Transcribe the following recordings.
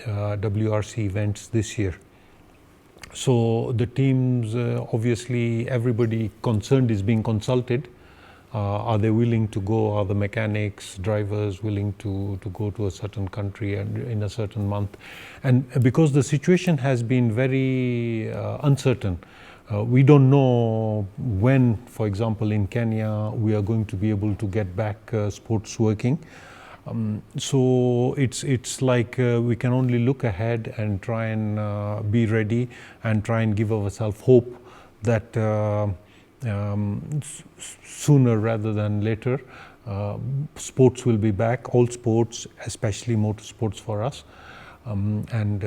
WRC events this year. So the teams, obviously everybody concerned is being consulted. Are they willing to go? Are the mechanics, drivers willing to go to a certain country and in a certain month? And because the situation has been very uncertain, we don't know when, for example, in Kenya, we are going to be able to get back sports working. So it's like we can only look ahead and try and be ready and try and give ourselves hope that sooner rather than later sports will be back, all sports, especially motorsports for us. And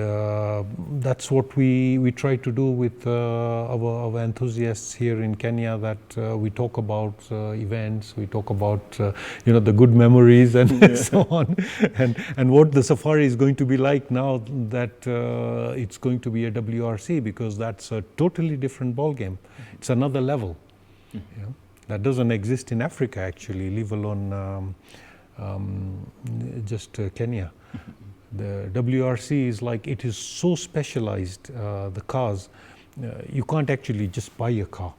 that's what we try to do with our enthusiasts here in Kenya, that we talk about events, we talk about the good memories and so on, and what the safari is going to be like now that it's going to be a WRC, because that's a totally different ball game. It's another level. That doesn't exist in Africa actually, leave alone just Kenya. The WRC is like, it is so specialized, the cars, you can't actually just buy a car.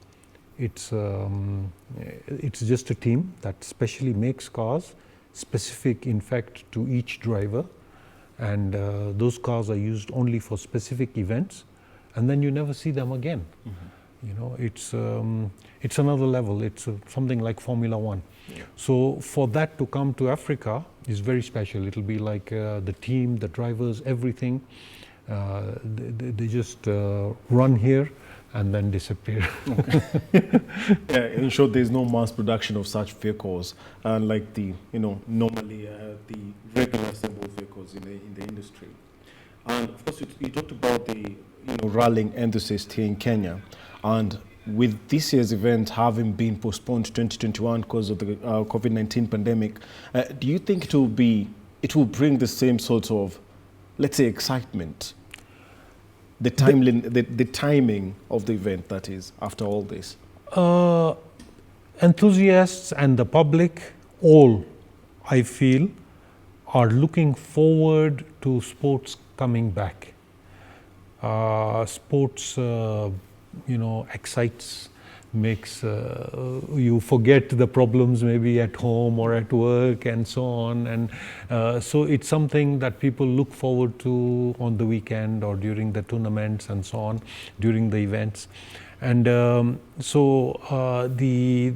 It's just a team that specially makes cars, specific in fact to each driver, and those cars are used only for specific events, and then you never see them again. It's another level. It's something like Formula One. Yeah. So for that to come to Africa is very special. It'll be like the team, the drivers, everything. They just run here and then disappear. Okay. Yeah, in short, there's no mass production of such vehicles, like the normally the regular assembled vehicles in the industry. And of course, you talked about the rallying enthusiasts here in Kenya, and with this year's event having been postponed to 2021 because of the COVID-19 pandemic, do you think it will bring the same sort of, let's say, excitement, the timing of the event, that is, after all this? Enthusiasts and the public, all, I feel, are looking forward to sports coming back. Sports excites, makes you forget the problems maybe at home or at work and so on, and so it's something that people look forward to on the weekend or during the tournaments and so on, during the events. And so the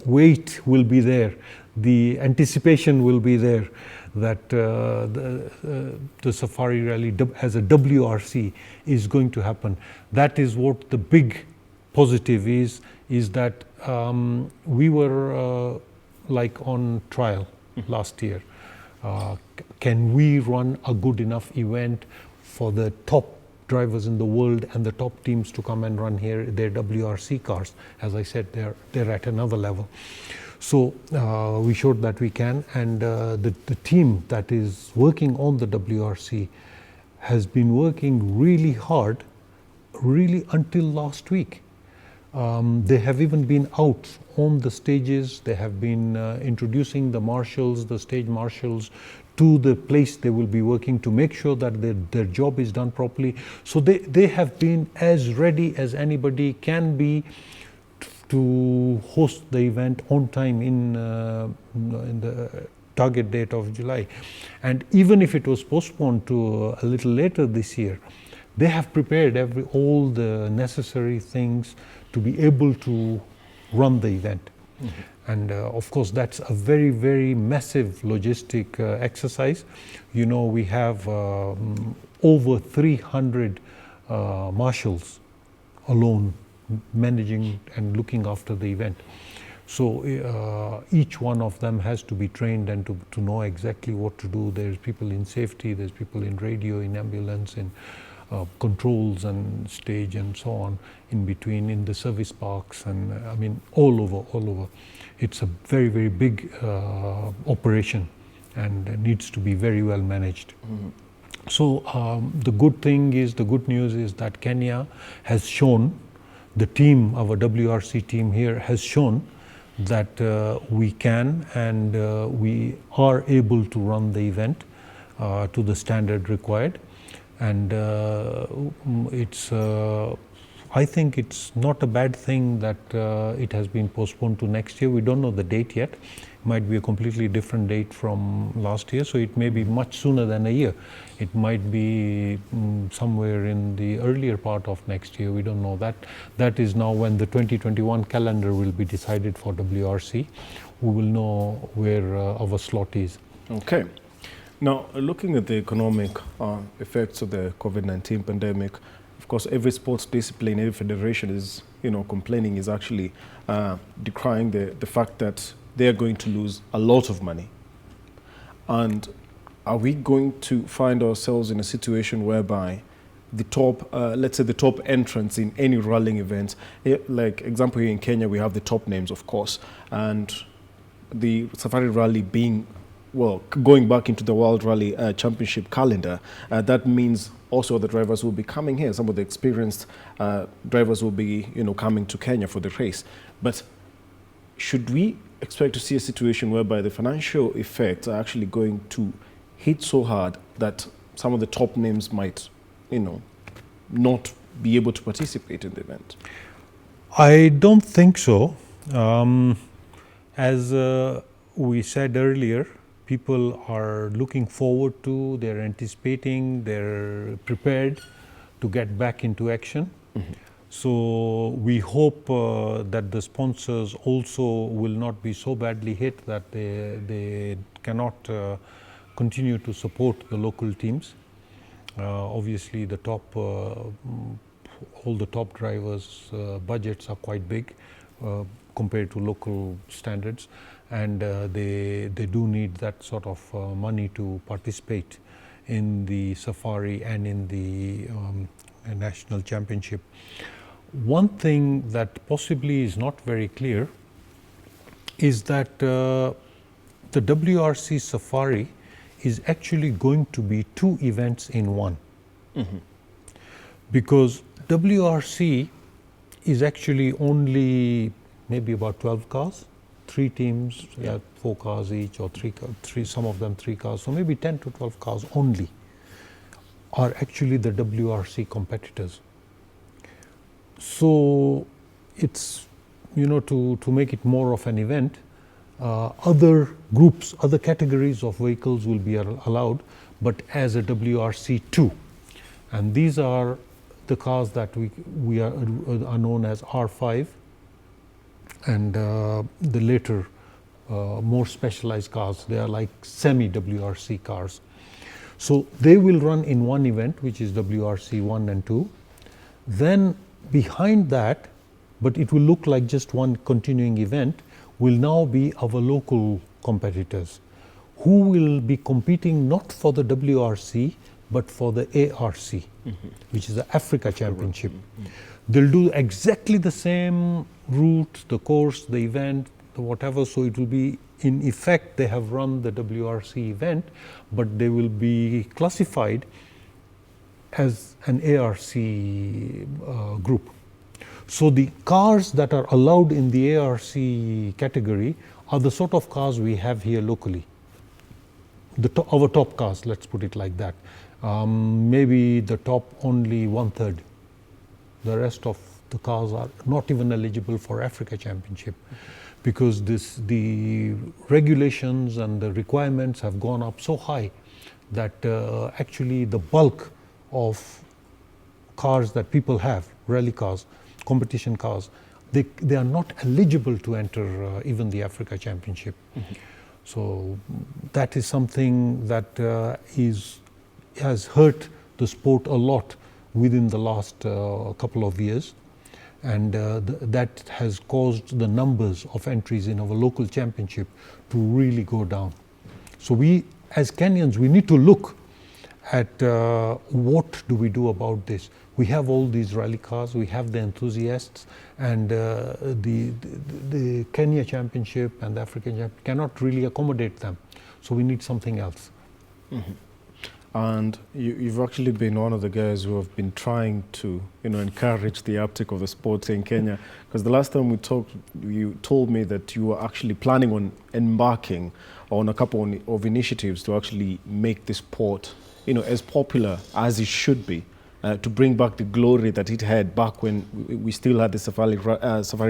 wait will be there, the anticipation will be there, that the Safari Rally as a WRC is going to happen. That is what the big positive is that we were like on trial last year. Can we run a good enough event for the top drivers in the world and the top teams to come and run here their WRC cars? As I said, they're at another level. So we showed that we can, and the team that is working on the WRC has been working really hard, really until last week. They have even been out on the stages. They have been introducing the marshals, the stage marshals, to the place they will be working to make sure that their job is done properly. So they have been as ready as anybody can be to host the event on time in the target date of July. And even if it was postponed to a little later this year, they have prepared all the necessary things to be able to run the event. Mm-hmm. And of course, that's a very, very massive logistic exercise. We have over 300 marshals alone managing and looking after the event. So each one of them has to be trained and to know exactly what to do. There's people in safety, there's people in radio, in ambulance, in controls and stage and so on, in between, in the service parks, and I mean all over. It's a very, very big operation and needs to be very well managed. Mm-hmm. So the good news is that Kenya has shown, the team, our WRC team here has shown that we can and we are able to run the event. to the standard required. And I think it's not a bad thing that it has been postponed to next year. We don't know the date yet. It might be a completely different date from last year, so it may be much sooner than a year. It might be somewhere in the earlier part of next year. We don't know that. That is now when the 2021 calendar will be decided for WRC. We will know where our slot is. Okay. Now, looking at the economic effects of the COVID-19 pandemic, of course, every sports discipline, every federation is, complaining, is actually decrying the fact that they are going to lose a lot of money. And are we going to find ourselves in a situation whereby the top, let's say the top entrants in any rallying event, like example here in Kenya, we have the top names, of course, and the Safari Rally being, going back into the World Rally Championship calendar, that means also the drivers will be coming here. Some of the experienced drivers will be, coming to Kenya for the race. But should we expect to see a situation whereby the financial effects are actually going to hit so hard that some of the top names might, not be able to participate in the event? I don't think so. As we said earlier, people are looking forward to, they're anticipating, they're prepared to get back into action. Mm-hmm. So we hope that the sponsors also will not be so badly hit that they cannot continue to support the local teams. Obviously the top, all the top drivers' budgets are quite big compared to local standards. And they do need that sort of money to participate in the safari and in the national championship. One thing that possibly is not very clear is that the WRC safari is actually going to be 2 events in one. Mm-hmm. Because WRC is actually only maybe about 12 cars. 3 teams, 4 cars each, or 3, some of them 3 cars, so maybe 10 to 12 cars only are actually the WRC competitors. So it's, to make it more of an event, other groups, other categories of vehicles will be allowed, but as a WRC2. And these are the cars that we are known as R5, and the later more specialized cars, they are like semi-WRC cars. So they will run in one event, which is WRC 1 and 2. Then behind that, but it will look like just one continuing event, will now be our local competitors, who will be competing not for the WRC, but for the ARC, mm-hmm. which is the Africa Championship. Mm-hmm. They'll do exactly the same route, the course, the event, the whatever, so it will be, in effect, they have run the WRC event, but they will be classified as an ARC group. So the cars that are allowed in the ARC category are the sort of cars we have here locally. Our top cars, let's put it like that. Maybe the top only 1/3. The rest of the cars are not even eligible for Africa Championship, because the regulations and the requirements have gone up so high that actually the bulk of cars that people have, rally cars, competition cars, they are not eligible to enter even the Africa Championship. Mm-hmm. So that is something that has hurt the sport a lot within the last couple of years, and that has caused the numbers of entries in our local championship to really go down. So we, as Kenyans, we need to look at what do we do about this. We have all these rally cars, we have the enthusiasts, and the Kenya Championship and the African Championship cannot really accommodate them. So we need something else. Mm-hmm. And you've actually been one of the guys who have been trying to, encourage the uptake of the sport in Kenya. Because the last time we talked, you told me that you were actually planning on embarking on a couple of initiatives to actually make the sport, as popular as it should be, to bring back the glory that it had back when we still had the Safari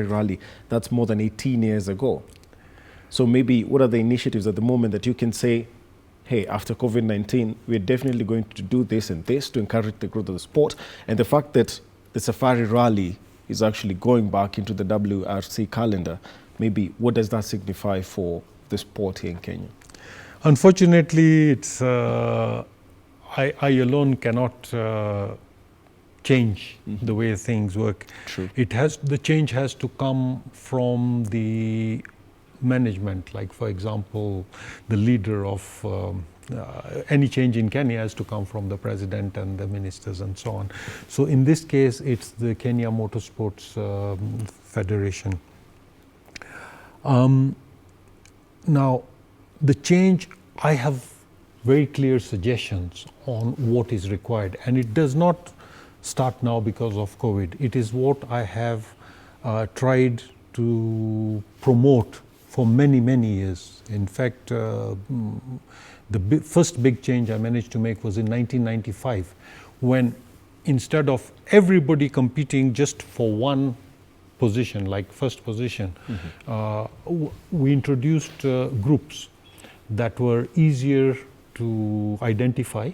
Rally. That's more than 18 years ago. So maybe what are the initiatives at the moment that you can say, hey, after COVID-19, we're definitely going to do this and this to encourage the growth of the sport. And the fact that the Safari Rally is actually going back into the WRC calendar, maybe what does that signify for the sport here in Kenya? Unfortunately, it's I alone cannot change the way things work. True. The change has to come from the management. Like, for example, the leader of any change in Kenya has to come from the president and the ministers and so on. So in this case, it's the Kenya Motorsports Federation. Now, the change, I have very clear suggestions on what is required, and it does not start now because of COVID. It is what I have tried to promote for many, many years. In fact, the first big change I managed to make was in 1995, when instead of everybody competing just for one position, like first position, we introduced groups that were easier to identify,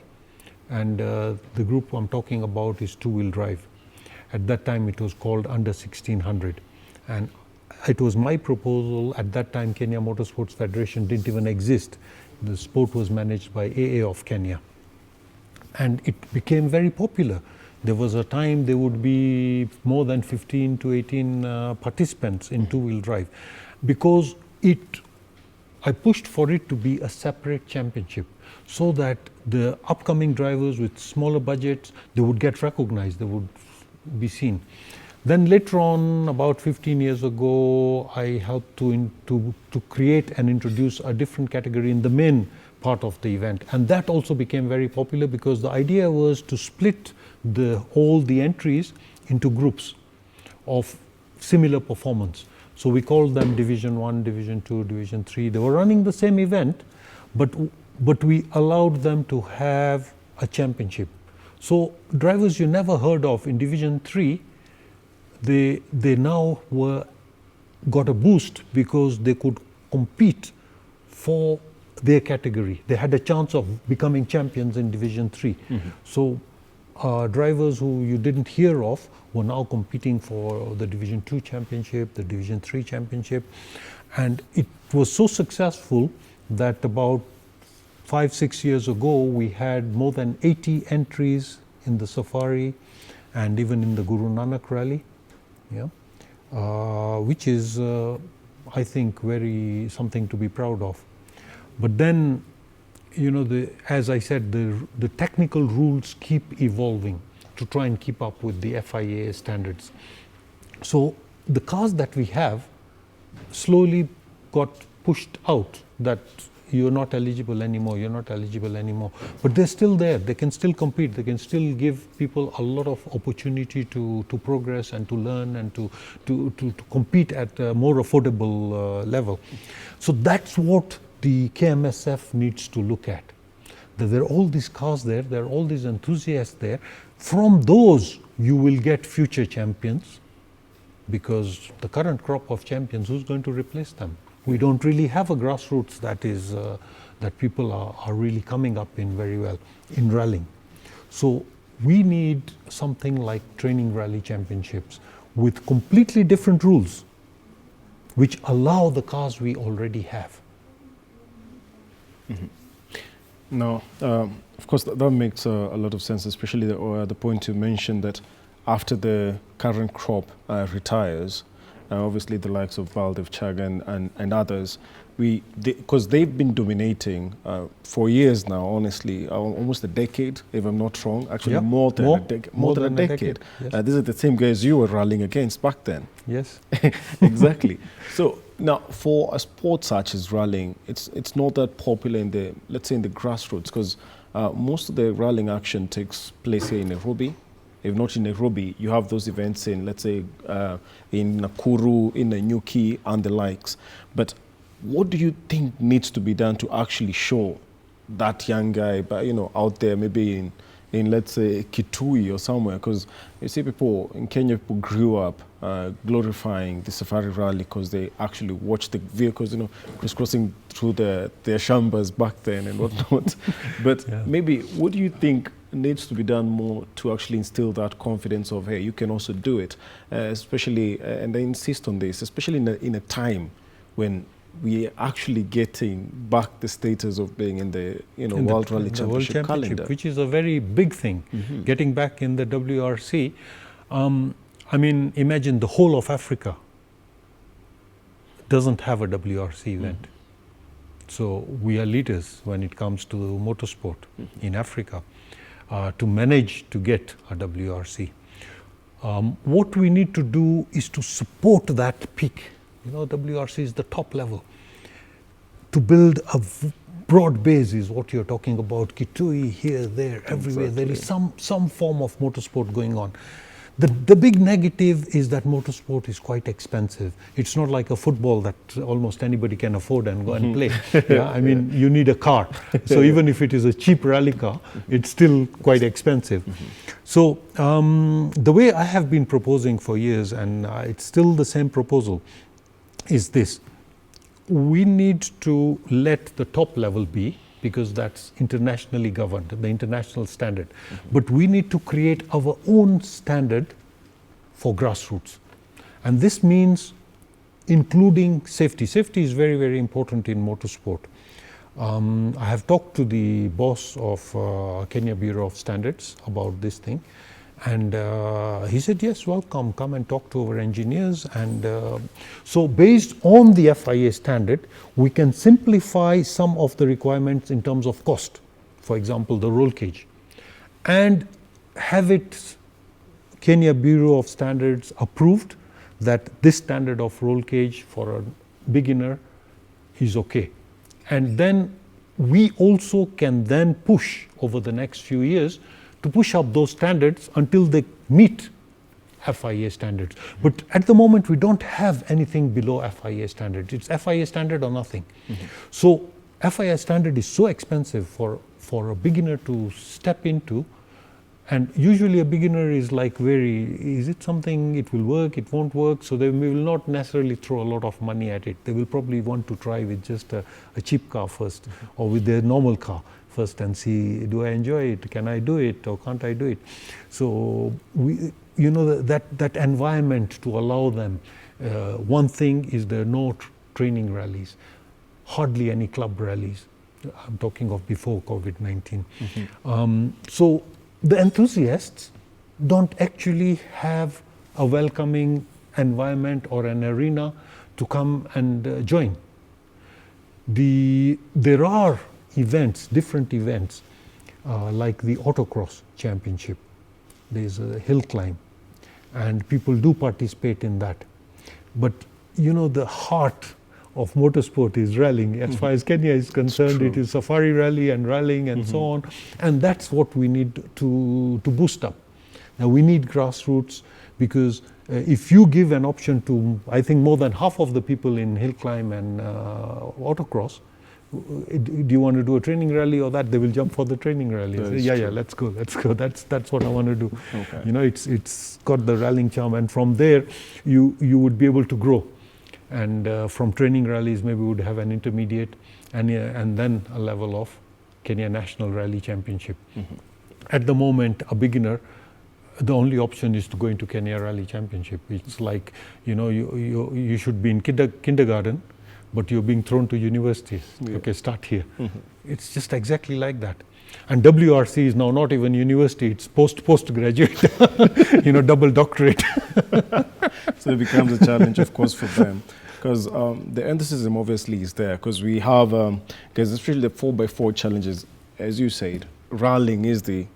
and the group I'm talking about is two-wheel drive. At that time it was called Under 1600, and it was my proposal. At that time, Kenya Motorsports Federation didn't even exist. The sport was managed by AA of Kenya, and it became very popular. There was a time there would be more than 15 to 18 participants in two-wheel drive, because I pushed for it to be a separate championship, so that the upcoming drivers with smaller budgets, they would get recognized, they would be seen. Then later on, about 15 years ago, I helped to create and introduce a different category in the main part of the event. And that also became very popular, because the idea was to split all the entries into groups of similar performance. So we called them Division 1, Division 2, Division 3. They were running the same event, but we allowed them to have a championship. So drivers you never heard of in Division 3, they now got a boost, because they could compete for their category. They had a chance of becoming champions in Division 3. So drivers who you didn't hear of were now competing for the Division 2 championship, the Division 3 championship. And it was so successful that about 5-6 years ago, we had more than 80 entries in the Safari and even in the Guru Nanak Rally. Which is, I think, something to be proud of. But then, as I said, the technical rules keep evolving to try and keep up with the FIA standards. So the cars that we have slowly got pushed out, that you're not eligible anymore, but they're still there. They can still compete. They can still give people a lot of opportunity to progress and to learn and to compete at a more affordable level. So that's what the KMSF needs to look at. That there are all these cars there, there are all these enthusiasts there. From those, you will get future champions, because the current crop of champions, who's going to replace them? We don't really have a grassroots that people are really coming up in very well in rallying. So we need something like training rally championships with completely different rules, which allow the cars we already have. Now, of course, that makes a lot of sense, especially the point you mentioned that after the current crop retires, obviously the likes of Baldev Chagan and others, because they've been dominating for years now, honestly, almost a decade, if I'm not wrong. Actually, more than a decade. Yes. These are the same guys you were rallying against back then. Yes. Exactly. So now, for a sport such as rallying, it's not that popular in the, let's say, in the grassroots, because most of the rallying action takes place here in Nairobi. If not in Nairobi, you have those events in, let's say, in Nakuru, in Nanyuki, and the likes. But what do you think needs to be done to actually show that young guy, but out there, maybe in let's say Kitui or somewhere? Because you see, people in Kenya, people grew up glorifying the safari rally because they actually watched the vehicles, crisscrossing through their shambas back then and whatnot. But maybe, what do you think needs to be done more to actually instill that confidence of, hey, you can also do it, especially, and I insist on this, especially in a time when we are actually getting back the status of being in the World Rally Championship calendar, which is a very big thing. Getting back in the WRC. I mean, imagine the whole of Africa doesn't have a WRC event. So we are leaders when it comes to motorsport in Africa to manage to get a WRC. What we need to do is to support that peak. WRC is the top level. To build a broad base is what you're talking about. Kitui, here, there, everywhere. Exactly. There is some form of motorsport going on. The big negative is that motorsport is quite expensive. It's not like a football that almost anybody can afford and go and play. I mean, you need a car. So even if it is a cheap rally car, it's still quite expensive. So the way I have been proposing for years, and it's still the same proposal, is this. We need to let the top level be, because that's internationally governed, the international standard. But we need to create our own standard for grassroots. And this means including safety. Safety is very, very important in motorsport. I have talked to the boss of Kenya Bureau of Standards about this thing. And he said, yes, welcome, come and talk to our engineers. And so based on the FIA standard, we can simplify some of the requirements in terms of cost, for example, the roll cage, and have it Kenya Bureau of Standards approved that this standard of roll cage for a beginner is okay. And then we also can then push over the next few years to push up those standards until they meet FIA standards. But at the moment, we don't have anything below FIA standards. It's FIA standard or nothing. So FIA standard is so expensive for a beginner to step into. And usually a beginner is like is it something, it will work, it won't work? So they will not necessarily throw a lot of money at it. They will probably want to try with just a cheap car first, or with their normal car first, and see, do I enjoy it? Can I do it, or can't I do it? So that environment to allow them. One thing is there are no training rallies, hardly any club rallies. I'm talking of before COVID-19. So the enthusiasts don't actually have a welcoming environment or an arena to come and join. There are events, different events, like the autocross championship. There's a hill climb, and people do participate in that. But the heart of motorsport is rallying. As far as Kenya is concerned, it is safari rally and rallying and so on. And that's what we need to boost up. Now we need grassroots, because if you give an option to, I think, more than half of the people in hill climb and autocross, do you want to do a training rally or that? They will jump for the training rally. Say, let's go. That's what I want to do. Okay. It's got the rallying charm, and from there you would be able to grow. And from training rallies, maybe we would have an intermediate, and then a level of Kenya National Rally Championship. At the moment, a beginner, the only option is to go into Kenya Rally Championship. It's like, you should be in kindergarten, but you're being thrown to university. Okay, start here. It's just exactly like that. And WRC is now not even university, it's postgraduate, double doctorate. So it becomes a challenge, of course, for them. Because the enthusiasm obviously is there, because we have, because especially the 4x4 challenges, as you said, rallying is the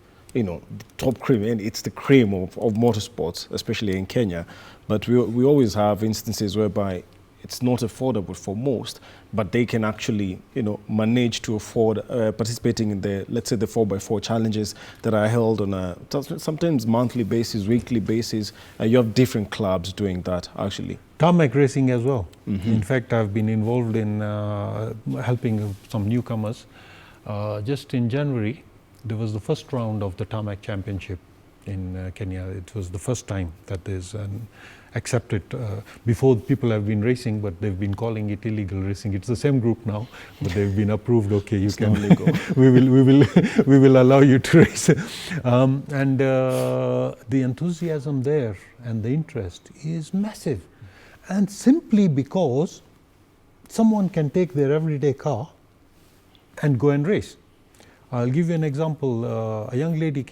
top cream, and it's the cream of motorsports, especially in Kenya. But we always have instances whereby it's not affordable for most, but they can actually, manage to afford participating in the, let's say, the 4x4 challenges that are held on a sometimes monthly basis, weekly basis. You have different clubs doing that, actually. Tarmac racing as well. In fact, I've been involved in helping some newcomers. Just in January, there was the first round of the Tarmac Championship in Kenya. It was the first time that there's an accepted, before people have been racing, but they've been calling it illegal racing. It's the same group now, but they've been approved. Okay, you can go. we will allow you to race. And the enthusiasm there and the interest is massive. And simply because someone can take their everyday car and go and race. I'll give you an example. A young lady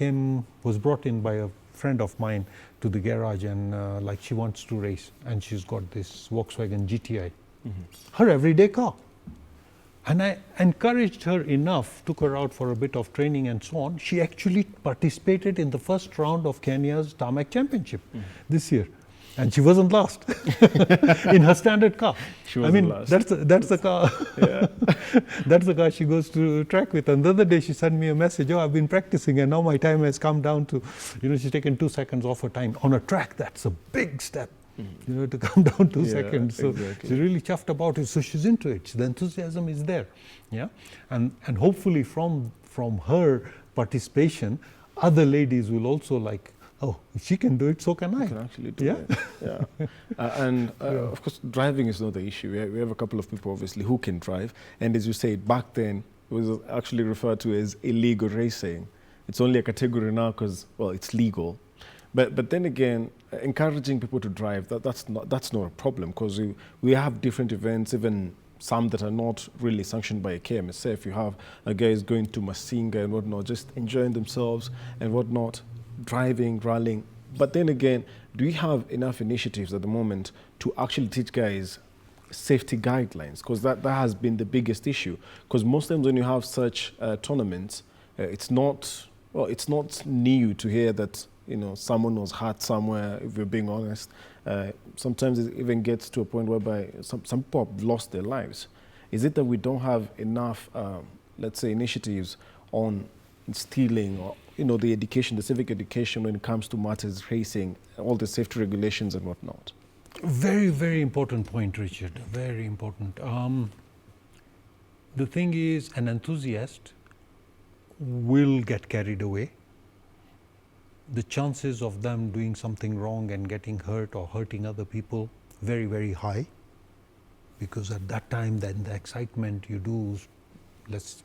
was brought in by a friend of mine to the garage, and like she wants to race, and she's got this Volkswagen GTI, her everyday car. And I encouraged her enough, took her out for a bit of training and so on. She actually participated in the first round of Kenya's Tarmac Championship this year. And she wasn't last in her standard car. She wasn't last. That's the car. Yeah. That's the car she goes to track with. And the other day she sent me a message, I've been practicing and now my time has come down to, she's taken 2 seconds off her time. On a track, that's a big step, to come down 2 seconds. So exactly. she's really chuffed about it. So she's into it. The enthusiasm is there. Yeah. And hopefully from her participation, other ladies will also like, oh, if she can do it, so can I. You can actually do it. Yeah. Of course, driving is not the issue. We have a couple of people, obviously, who can drive. And as you said, back then, it was actually referred to as illegal racing. It's only a category now because, well, it's legal. But then again, encouraging people to drive, that's not a problem, because we have different events, even some that are not really sanctioned by a KMSF. You have guys going to Masinga and whatnot, just enjoying themselves and whatnot, driving, rallying. But then again, do we have enough initiatives at the moment to actually teach guys safety guidelines? Because that has been the biggest issue. Because most times when you have such tournaments, it's not new to hear that someone was hurt somewhere, if we're being honest. Sometimes it even gets to a point whereby some people have lost their lives. Is it that we don't have enough, let's say, initiatives on instilling or the education, the civic education when it comes to matters racing, all the safety regulations and whatnot? Very, very important point, Richard. Very important. The thing is, an enthusiast will get carried away. The chances of them doing something wrong and getting hurt or hurting other people, very, very high. Because at that time, then the excitement you do, let's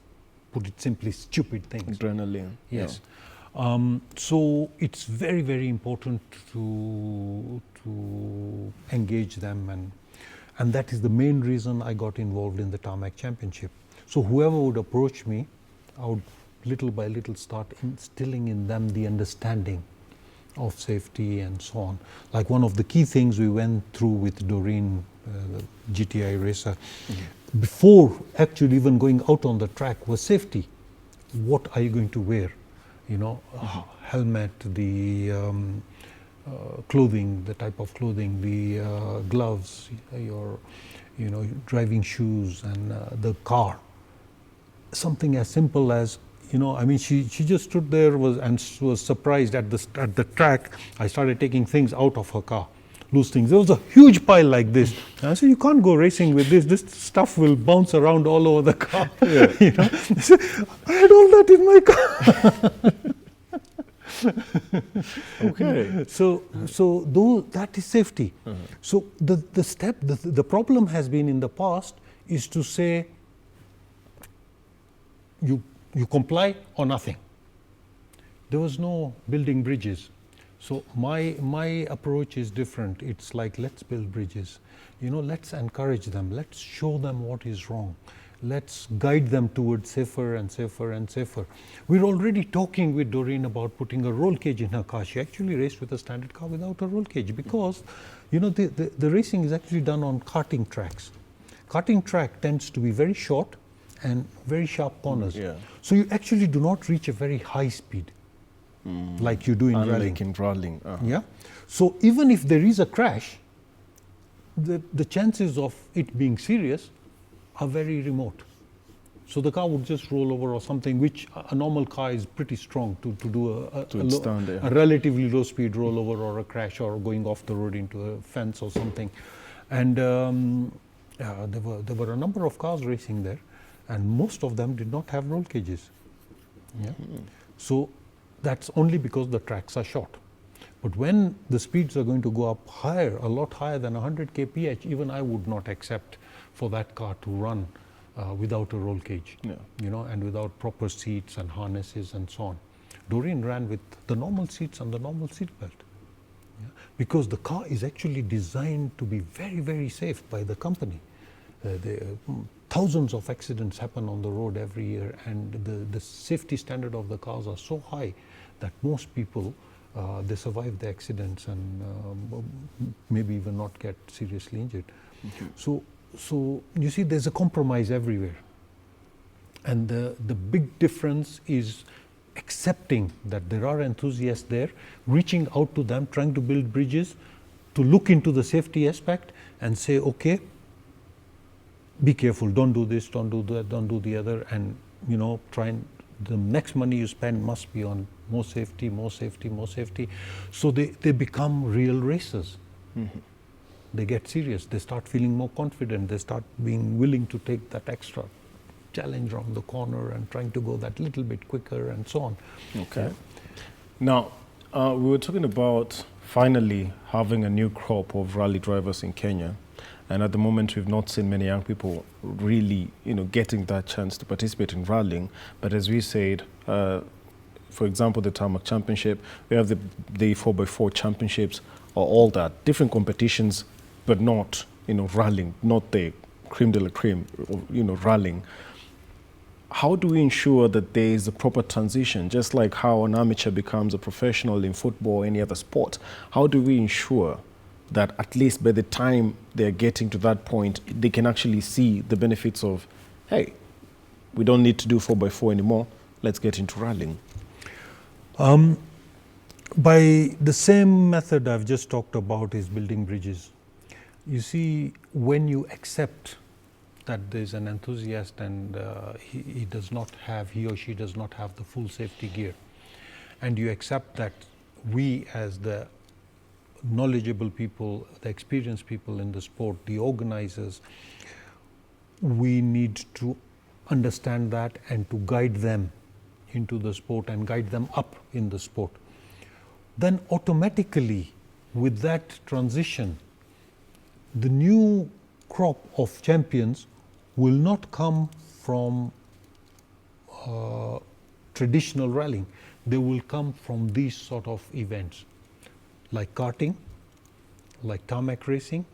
put it simply, stupid things. Adrenaline. Yes. Yeah. So it's very, very important to engage them, and that is the main reason I got involved in the Tarmac Championship. So whoever would approach me, I would little by little start instilling in them the understanding of safety and so on. Like one of the key things we went through with Doreen, the GTI racer, before actually even going out on the track was safety. What are you going to wear? Helmet, the clothing, the type of clothing, the gloves, your driving shoes, and the car. Something as simple as, she just stood there and was surprised at the track. I started taking things out of her car, loose things. There was a huge pile like this. And I said, you can't go racing with this. This stuff will bounce around all over the car. Yeah. I said, I had all that in my car. Okay. So that is safety. So the problem has been in the past is to say, you comply or nothing. There was no building bridges. So my approach is different. It's like, let's build bridges. Let's encourage them. Let's show them what is wrong. Let's guide them towards safer and safer and safer. We're already talking with Doreen about putting a roll cage in her car. She actually raced with a standard car without a roll cage because, the racing is actually done on karting tracks. Karting track tends to be very short and very sharp corners. Yeah. So you actually do not reach a very high speed like you do in rallying. Unlike in rallying. Yeah. So even if there is a crash, the chances of it being serious are very remote. So the car would just roll over or something, which a normal car is pretty strong to do a relatively low speed rollover or a crash or going off the road into a fence or something. And there were a number of cars racing there, and most of them did not have roll cages. Yeah. So that's only because the tracks are short. But when the speeds are going to go up higher, a lot higher than 100 kph, even I would not accept for that car to run without a roll cage, and without proper seats and harnesses and so on. Doreen ran with the normal seats and the normal seat belt, because the car is actually designed to be very, very safe by the company. Thousands of accidents happen on the road every year, and the safety standard of the cars are so high that most people, they survive the accidents and maybe even not get seriously injured. So you see, there's a compromise everywhere. And the big difference is accepting that there are enthusiasts there, reaching out to them, trying to build bridges, to look into the safety aspect and say, okay, be careful, don't do this, don't do that, don't do the other, and the next money you spend must be on more safety, more safety, more safety. So they become real racers. They get serious, they start feeling more confident, they start being willing to take that extra challenge around the corner and trying to go that little bit quicker and so on. Okay. Now, we were talking about finally having a new crop of rally drivers in Kenya. And at the moment, we've not seen many young people really, getting that chance to participate in rallying. But as we said, for example, the Tarmac Championship, we have the 4x4 championships, or all that, different competitions, but not, rallying, not the creme de la creme, rallying. How do we ensure that there is a proper transition, just like how an amateur becomes a professional in football or any other sport? How do we ensure that at least by the time they're getting to that point, they can actually see the benefits of, hey, we don't need to do 4x4 anymore, let's get into rallying? By the same method I've just talked about is building bridges. You see, when you accept that there's an enthusiast and he or she does not have the full safety gear, and you accept that we as the knowledgeable people, the experienced people in the sport, the organizers, we need to understand that and to guide them into the sport and guide them up in the sport. Then automatically, with that transition, the new crop of champions will not come from traditional rallying. They will come from these sort of events, like karting, like tarmac racing,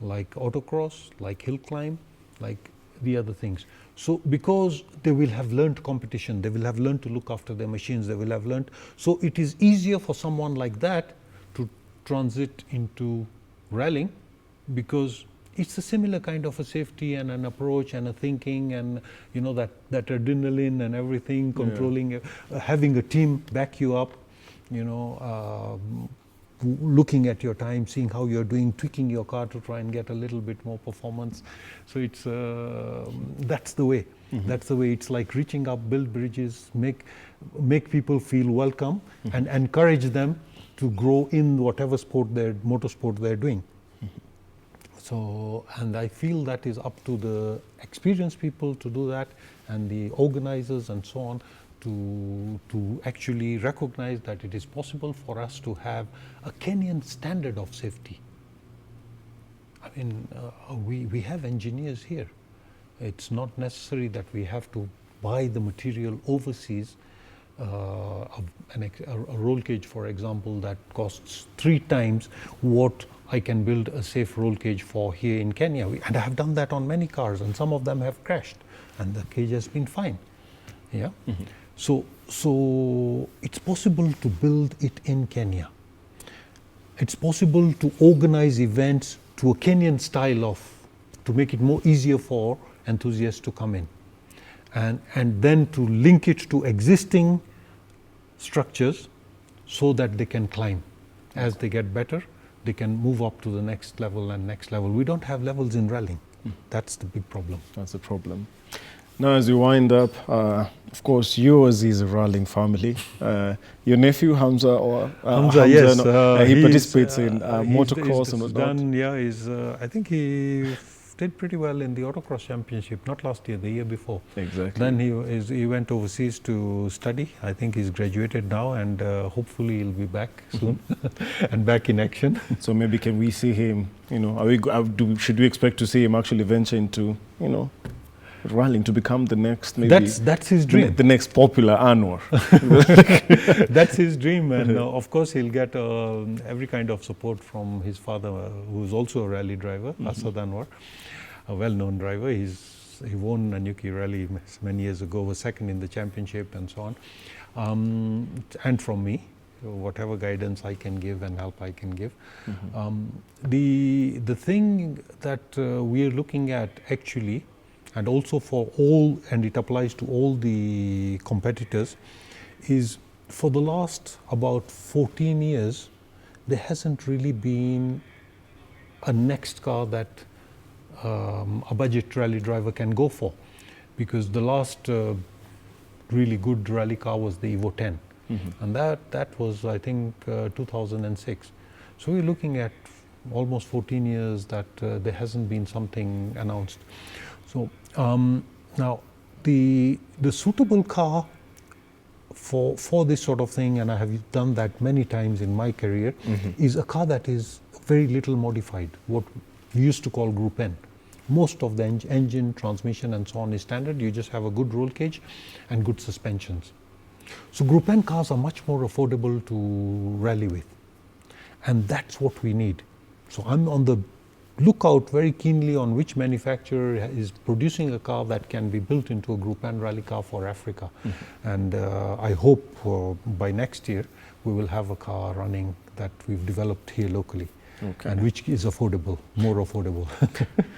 like autocross, like hill climb, like the other things. So because they will have learned competition, they will have learned to look after their machines, they will have learned. So it is easier for someone like that to transit into rallying, because it's a similar kind of a safety and an approach and a thinking and that adrenaline and everything, controlling, having a team back you up, looking at your time, seeing how you're doing, tweaking your car to try and get a little bit more performance. So it's that's the way. That's the way. It's like reaching up, build bridges, make people feel welcome, and encourage them to grow in whatever motorsport they're doing. So, and I feel that is up to the experienced people to do that, and the organizers and so on, to actually recognize that it is possible for us to have a Kenyan standard of safety. I mean, we have engineers here. It's not necessary that we have to buy the material overseas. A roll cage, for example, that costs 3 times what I can build a safe roll cage for here in Kenya. And I have done that on many cars, and some of them have crashed, and the cage has been fine. Yeah. So it's possible to build it in Kenya. It's possible to organize events to a Kenyan style to make it more easier for enthusiasts to come in. And then to link it to existing structures so that they can climb. As they get better, they can move up to the next level and next level. We don't have levels in rallying. That's the big problem. That's the problem. Now, as we wind up, of course, yours is a rallying family. Your nephew Hamza, Hamza, yes, he participates in motocross and whatnot. I think he did pretty well in the autocross championship, not last year, the year before. Exactly. Then he went overseas to study. I think he's graduated now, and hopefully he'll be back soon and back in action. So maybe can we see him? Should we expect to see him actually venture into rallying to become the next, maybe that's his dream, the next popular Anwar? That's his dream, and of course he'll get every kind of support from his father, who's also a rally driver, Asad Anwar, a well-known driver. He won a Nyuki rally many years ago, was second in the championship and so on, and from me, whatever guidance I can give and help I can give. The thing that we are looking at actually, and also for all, and it applies to all the competitors, is for the last about 14 years, there hasn't really been a next car that a budget rally driver can go for, because the last really good rally car was the Evo 10, and that was, I think, 2006. So we're looking at almost 14 years that there hasn't been something announced. So now the suitable car for this sort of thing, and I have done that many times in my career, is a car that is very little modified, what we used to call Group N. Most of the engine, transmission and so on is standard. You just have a good roll cage and good suspensions. So Group N cars are much more affordable to rally with, and that's what we need. So I'm on the lookout very keenly on which manufacturer is producing a car that can be built into a Group N rally car for Africa. And I hope by next year we will have a car running that we've developed here locally. Okay. And which is affordable, more affordable.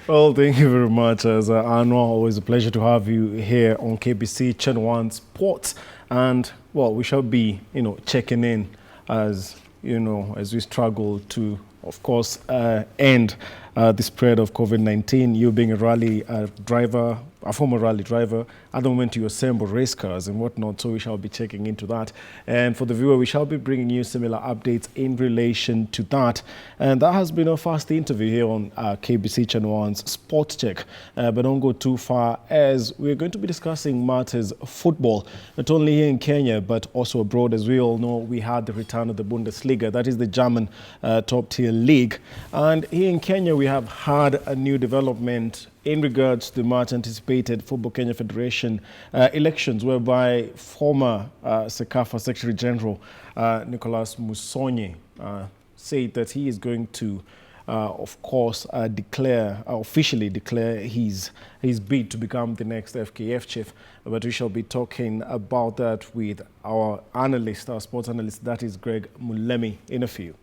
Well, thank you very much, Anwar. Always a pleasure to have you here on KBC Channel 1 Sports. And, well, we shall be, checking in as we struggle to, of course, end the spread of COVID-19. You being a rally driver, a former rally driver, at the moment you assemble race cars and whatnot, so we shall be checking into that. And for the viewer, we shall be bringing you similar updates in relation to that. And that has been our first interview here on KBC Channel 1's Sports Check. But don't go too far, as we're going to be discussing matters of football, not only here in Kenya, but also abroad. As we all know, we had the return of the Bundesliga, that is the German top-tier league. And here in Kenya, we have had a new development in regards to the much anticipated Football Kenya Federation elections, whereby former SECAFA Secretary General Nicholas Musonye said that he is going to, of course, officially declare his bid to become the next FKF chief. But we shall be talking about that with our analyst, our sports analyst, that is Greg Mulemi, in a few.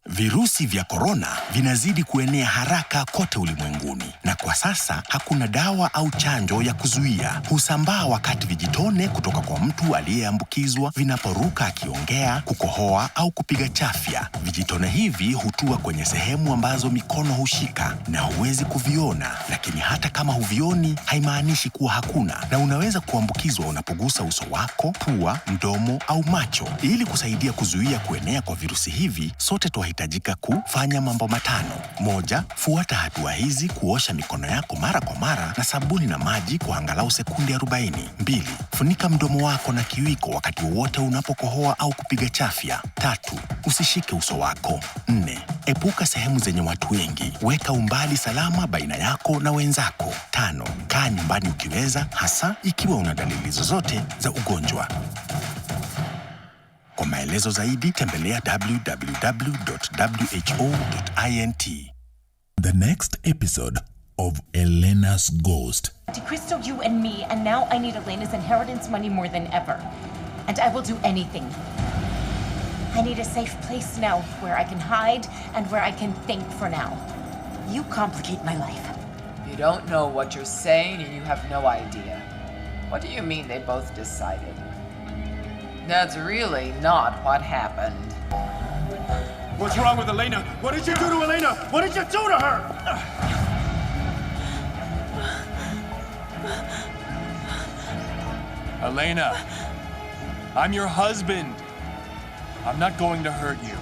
Virusi vya korona vinazidi kuenea haraka kote ulimwenguni, na kwa sasa hakuna dawa au chanjo ya kuzuia. Husambaa wakati vijitone kutoka kwa mtu aliyeambukizwa vinaporuka akiongea, kukohoa au kupiga chafya. Vijitone hivi hutua kwenye sehemu ambazo mikono hushika na huwezi kuviona, lakini hata kama huvioni haimaanishi kuwa hakuna, na unaweza kuambukizwa unapogusa uso wako, pua, mdomo au macho. Ili kusaidia kuzuia kuenea kwa virusi hivi, sote tunahitaji unahitajika kufanya mambo matano. 1. Fuata hatua hizi kuosha mikono yako mara kwa mara na sabuni na maji kwa angalau sekunde 40. 2. Funika mdomo wako na kiwiko wakati wowote unapokohoa au kupiga chafya. 3. Usishike uso wako. 4. Epuka sehemu zenye watu wengi. Weka umbali salama baina yako na wenzako. 5. Kaa nyumbani ukiweza, hasa ikiwa una dalili zozote za ugonjwa. Kwa maelezo zaidi tembelea www.who.int. The next episode of Elena's Ghost. Crystal, you and me, and now I need Elena's inheritance money more than ever. And I will do anything. I need a safe place now where I can hide and where I can think for now. You complicate my life. You don't know what you're saying and you have no idea. What do you mean they both decided? That's really not what happened. What's wrong with Elena? What did you do to Elena? What did you do to her? Elena, I'm your husband. I'm not going to hurt you.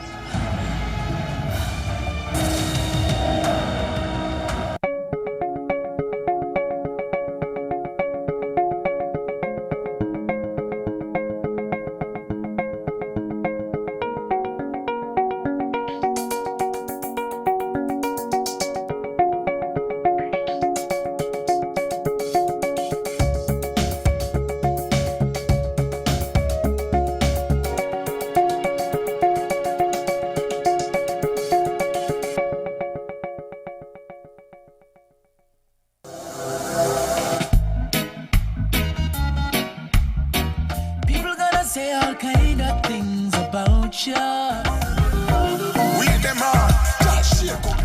Say all kind of things about you. With them on, just shake up.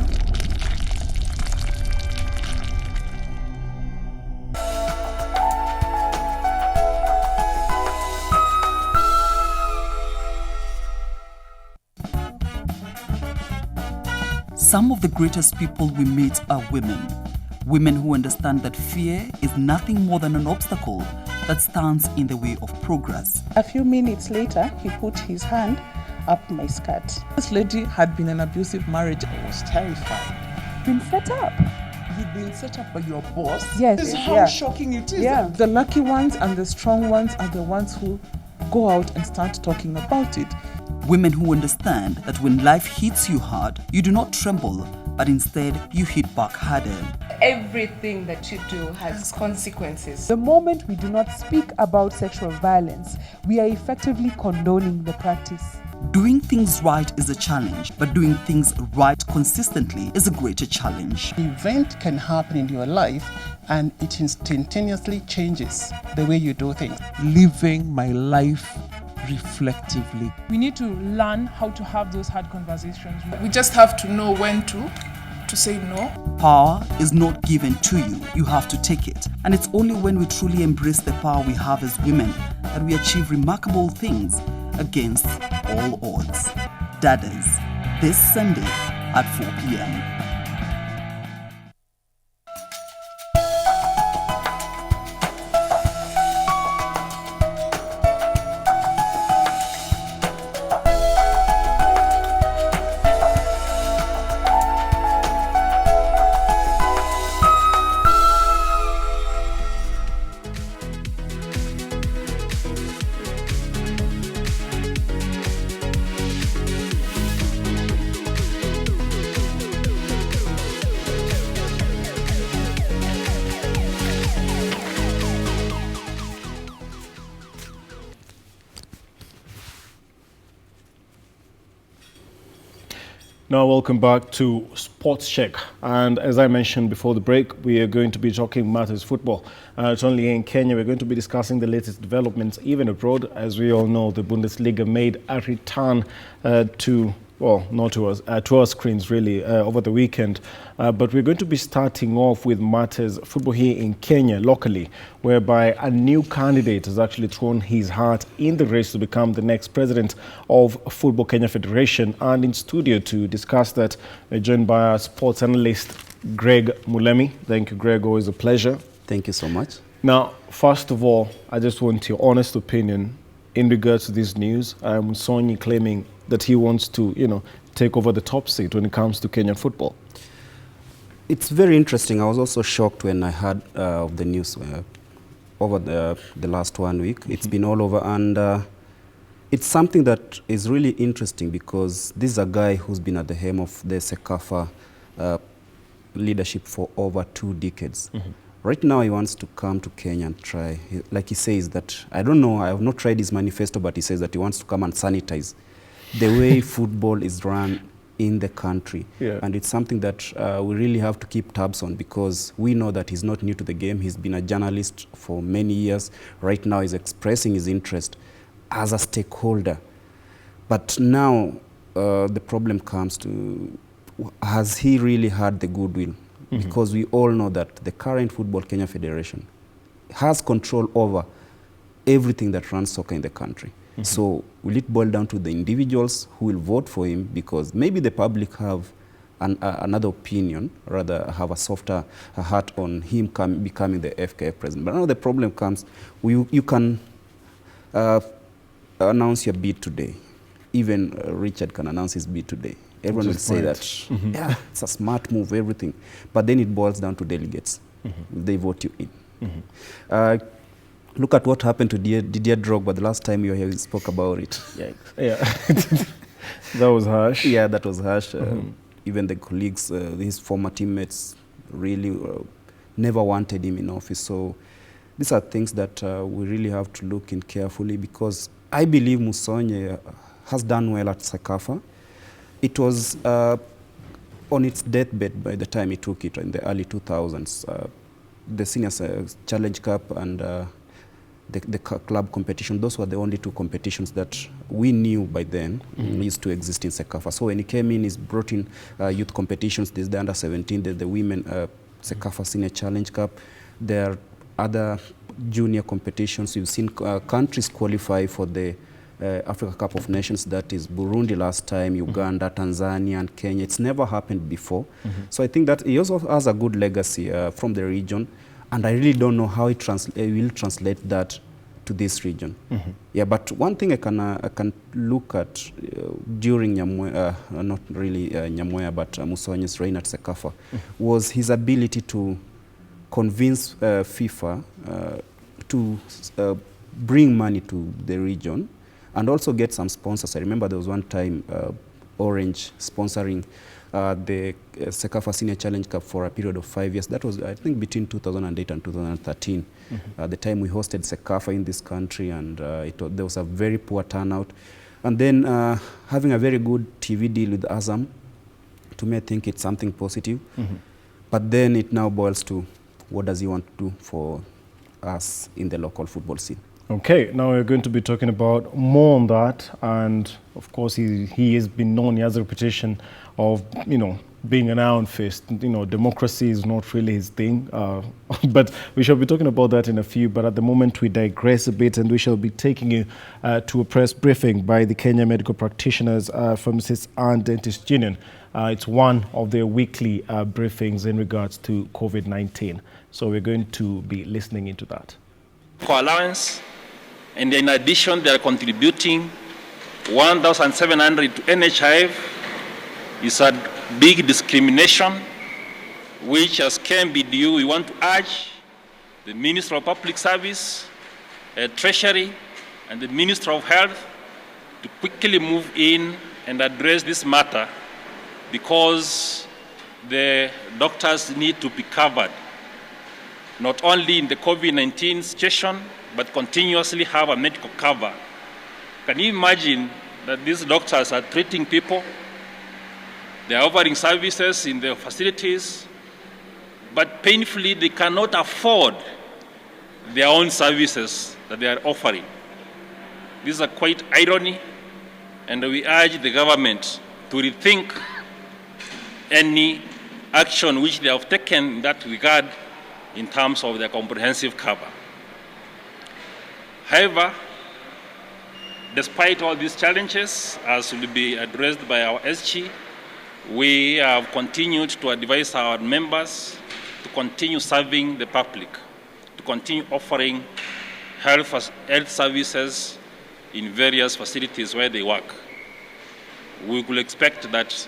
Some of the greatest people we meet are women. Women who understand that fear is nothing more than an obstacle that stands in the way of progress. A few minutes later, he put his hand up my skirt. This lady had been in an abusive marriage. I was terrified. Been set up. You've been set up by your boss? Yes. This is how shocking it is. Yeah. The lucky ones and the strong ones are the ones who go out and start talking about it. Women who understand that when life hits you hard, you do not tremble, but instead you hit back harder. Everything that you do has consequences. The moment we do not speak about sexual violence, we are effectively condoning the practice. Doing things right is a challenge, but doing things right consistently is a greater challenge. An event can happen in your life and it instantaneously changes the way you do things. Living my life reflectively. We need to learn how to have those hard conversations. We just have to know when to say no. Power is not given to you, you have to take it. And it's only when we truly embrace the power we have as women that we achieve remarkable things against all odds. Dadas, this Sunday at 4 p.m. Now, welcome back to Sports Check. And as I mentioned before the break, we are going to be talking matters football. It's only in Kenya. We're going to be discussing the latest developments, even abroad. As we all know, the Bundesliga made a return to our screens really over the weekend. But we're going to be starting off with matters football here in Kenya locally, whereby a new candidate has actually thrown his hat in the race to become the next president of Football Kenya Federation. And in studio to discuss that, we're joined by our sports analyst, Greg Mulemi. Thank you, Greg. Always a pleasure. Thank you so much. Now, first of all, I just want your honest opinion in regards to this news. Sonny claiming that he wants to, take over the top seat when it comes to Kenyan football? It's very interesting. I was also shocked when I heard of the news over the last 1 week. It's been all over, and it's something that is really interesting because this is a guy who's been at the helm of the CECAFA leadership for over 2 decades. Right now he wants to come to Kenya and try, like he says that, I don't know, I have not tried his manifesto, but he says that he wants to come and sanitize the way football is run in the country. And it's something that we really have to keep tabs on, because we know that he's not new to the game. He's been a journalist for many years. Right now he's expressing his interest as a stakeholder. But now the problem comes to, has he really had the goodwill? Because we all know that the current Football Kenya Federation has control over everything that runs soccer in the country. So will it boil down to the individuals who will vote for him? Because maybe the public have another opinion, rather have a softer heart on him becoming the FKF president. But now the problem comes, you can announce your bid today. Even Richard can announce his bid today. Everyone will say that, yeah, it's a smart move, everything. But then it boils down to delegates. Will they vote you in? Look at what happened to Didier Drogba the last time you were here, we spoke about it. Yeah. That was harsh. Yeah, that was harsh. Even the colleagues, his former teammates, really never wanted him in office. So these are things that we really have to look in carefully, because I believe Musonye has done well at CECAFA. It was on its deathbed by the time he took it in the early 2000s. The Seniors Challenge Cup and the club competition, those were the only 2 competitions that we knew by then used to exist in CECAFA. So when he came in, he's brought in youth competitions. There's the under-17, there's the Women CECAFA Senior Challenge Cup. There are other junior competitions. You've seen countries qualify for the Africa Cup of Nations, that is Burundi last time, Uganda, Tanzania, and Kenya. It's never happened before. So I think that he also has a good legacy from the region, and I really don't know how it will translate that to this region. Yeah, but one thing I can look at during Nyamweya, not really Nyamweya, but Musonye's reign at CECAFA, was his ability to convince FIFA to bring money to the region, and also get some sponsors. I remember there was one time Orange sponsoring the CECAFA Senior Challenge Cup for a period of 5 years. That was, I think, between 2008 and 2013. The time we hosted CECAFA in this country, and there was a very poor turnout. And then having a very good TV deal with Azam, to me, I think it's something positive. But then it now boils to, what does he want to do for us in the local football scene? Okay, now we're going to be talking about more on that, and of course he has been known, he has a reputation of, being an iron fist. Democracy is not really his thing, but we shall be talking about that in a few. But at the moment we digress a bit, and we shall be taking you to a press briefing by the Kenya Medical Practitioners Pharmacists and Dentist Union. It's one of their weekly briefings in regards to COVID-19. So we're going to be listening into that. Allowance, and in addition they are contributing 1,700 to NHIF. Is a big discrimination, which as KMBDU we want to urge the Minister of Public Service, Treasury, and the Minister of Health to quickly move in and address this matter, because the doctors need to be covered, not only in the COVID-19 situation, but continuously have a medical cover. Can you imagine that these doctors are treating people, they are offering services in their facilities, but painfully they cannot afford their own services that they are offering. This is quite irony, and we urge the government to rethink any action which they have taken in that regard in terms of their comprehensive cover. However, despite all these challenges, as will be addressed by our SG, we have continued to advise our members to continue serving the public, to continue offering health services in various facilities where they work. we could expect that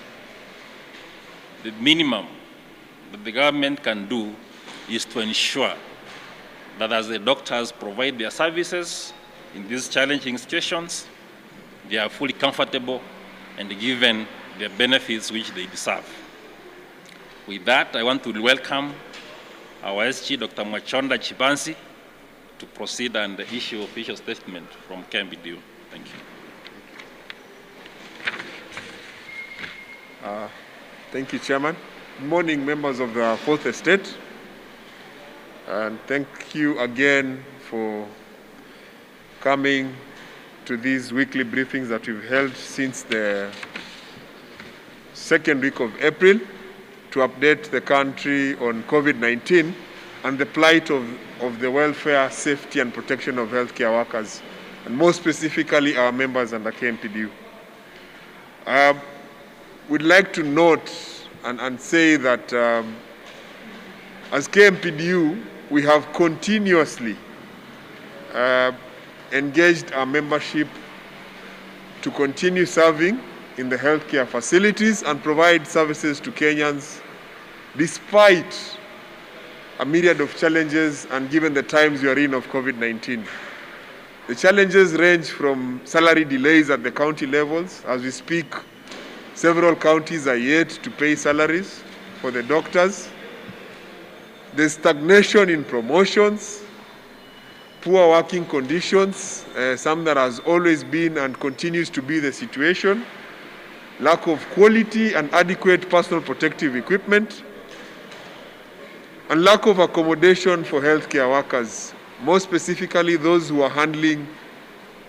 the minimum that the government can do is to ensure that as the doctors provide their services in these challenging situations, they are fully comfortable and given the benefits which they deserve. With that, I want to welcome our SG, Dr. Mwachonda Chibansi, to proceed and issue official statement from KMBDU. Thank you. Thank you, Chairman. Good morning, members of the Fourth Estate. And thank you again for coming to these weekly briefings that we've held since the second week of April to update the country on COVID-19 and the plight of the welfare, safety, and protection of healthcare workers, and more specifically our members under KMPDU. We'd like to note and say that as KMPDU, we have continuously engaged our membership to continue serving in the healthcare facilities and provide services to Kenyans despite a myriad of challenges and given the times we are in of COVID-19. The challenges range from salary delays at the county levels. As we speak, several counties are yet to pay salaries for the doctors. There's stagnation in promotions, poor working conditions, some that has always been and continues to be the situation, lack of quality and adequate personal protective equipment, and lack of accommodation for healthcare workers, more specifically those who are handling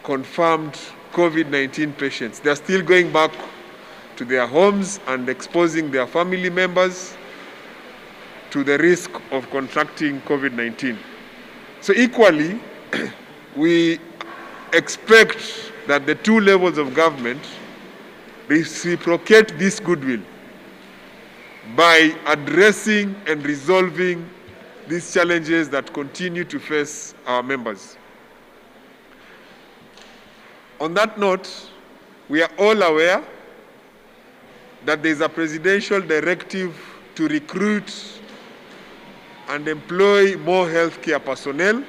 confirmed COVID-19 patients. They're still going back to their homes and exposing their family members to the risk of contracting COVID-19. So equally, we expect that the two levels of government reciprocate this goodwill by addressing and resolving these challenges that continue to face our members. On that note, we are all aware that there is a presidential directive to recruit and employ more healthcare personnel.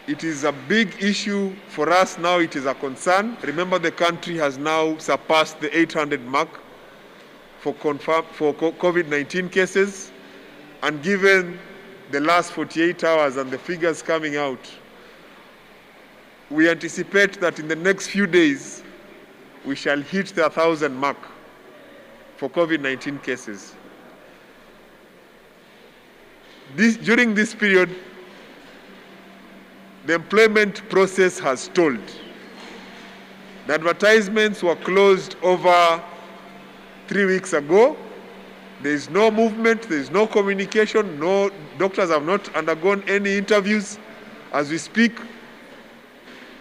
It is a big issue for us now. It is a concern. Remember, the country has now surpassed the 800 mark for COVID-19 cases, and given the last 48 hours and the figures coming out, we anticipate that in the next few days we shall hit the 1,000 mark for COVID-19 cases. During this period, the employment process has stalled. The advertisements were closed over 3 weeks ago. There is no movement, there is no communication, no doctors have not undergone any interviews as we speak.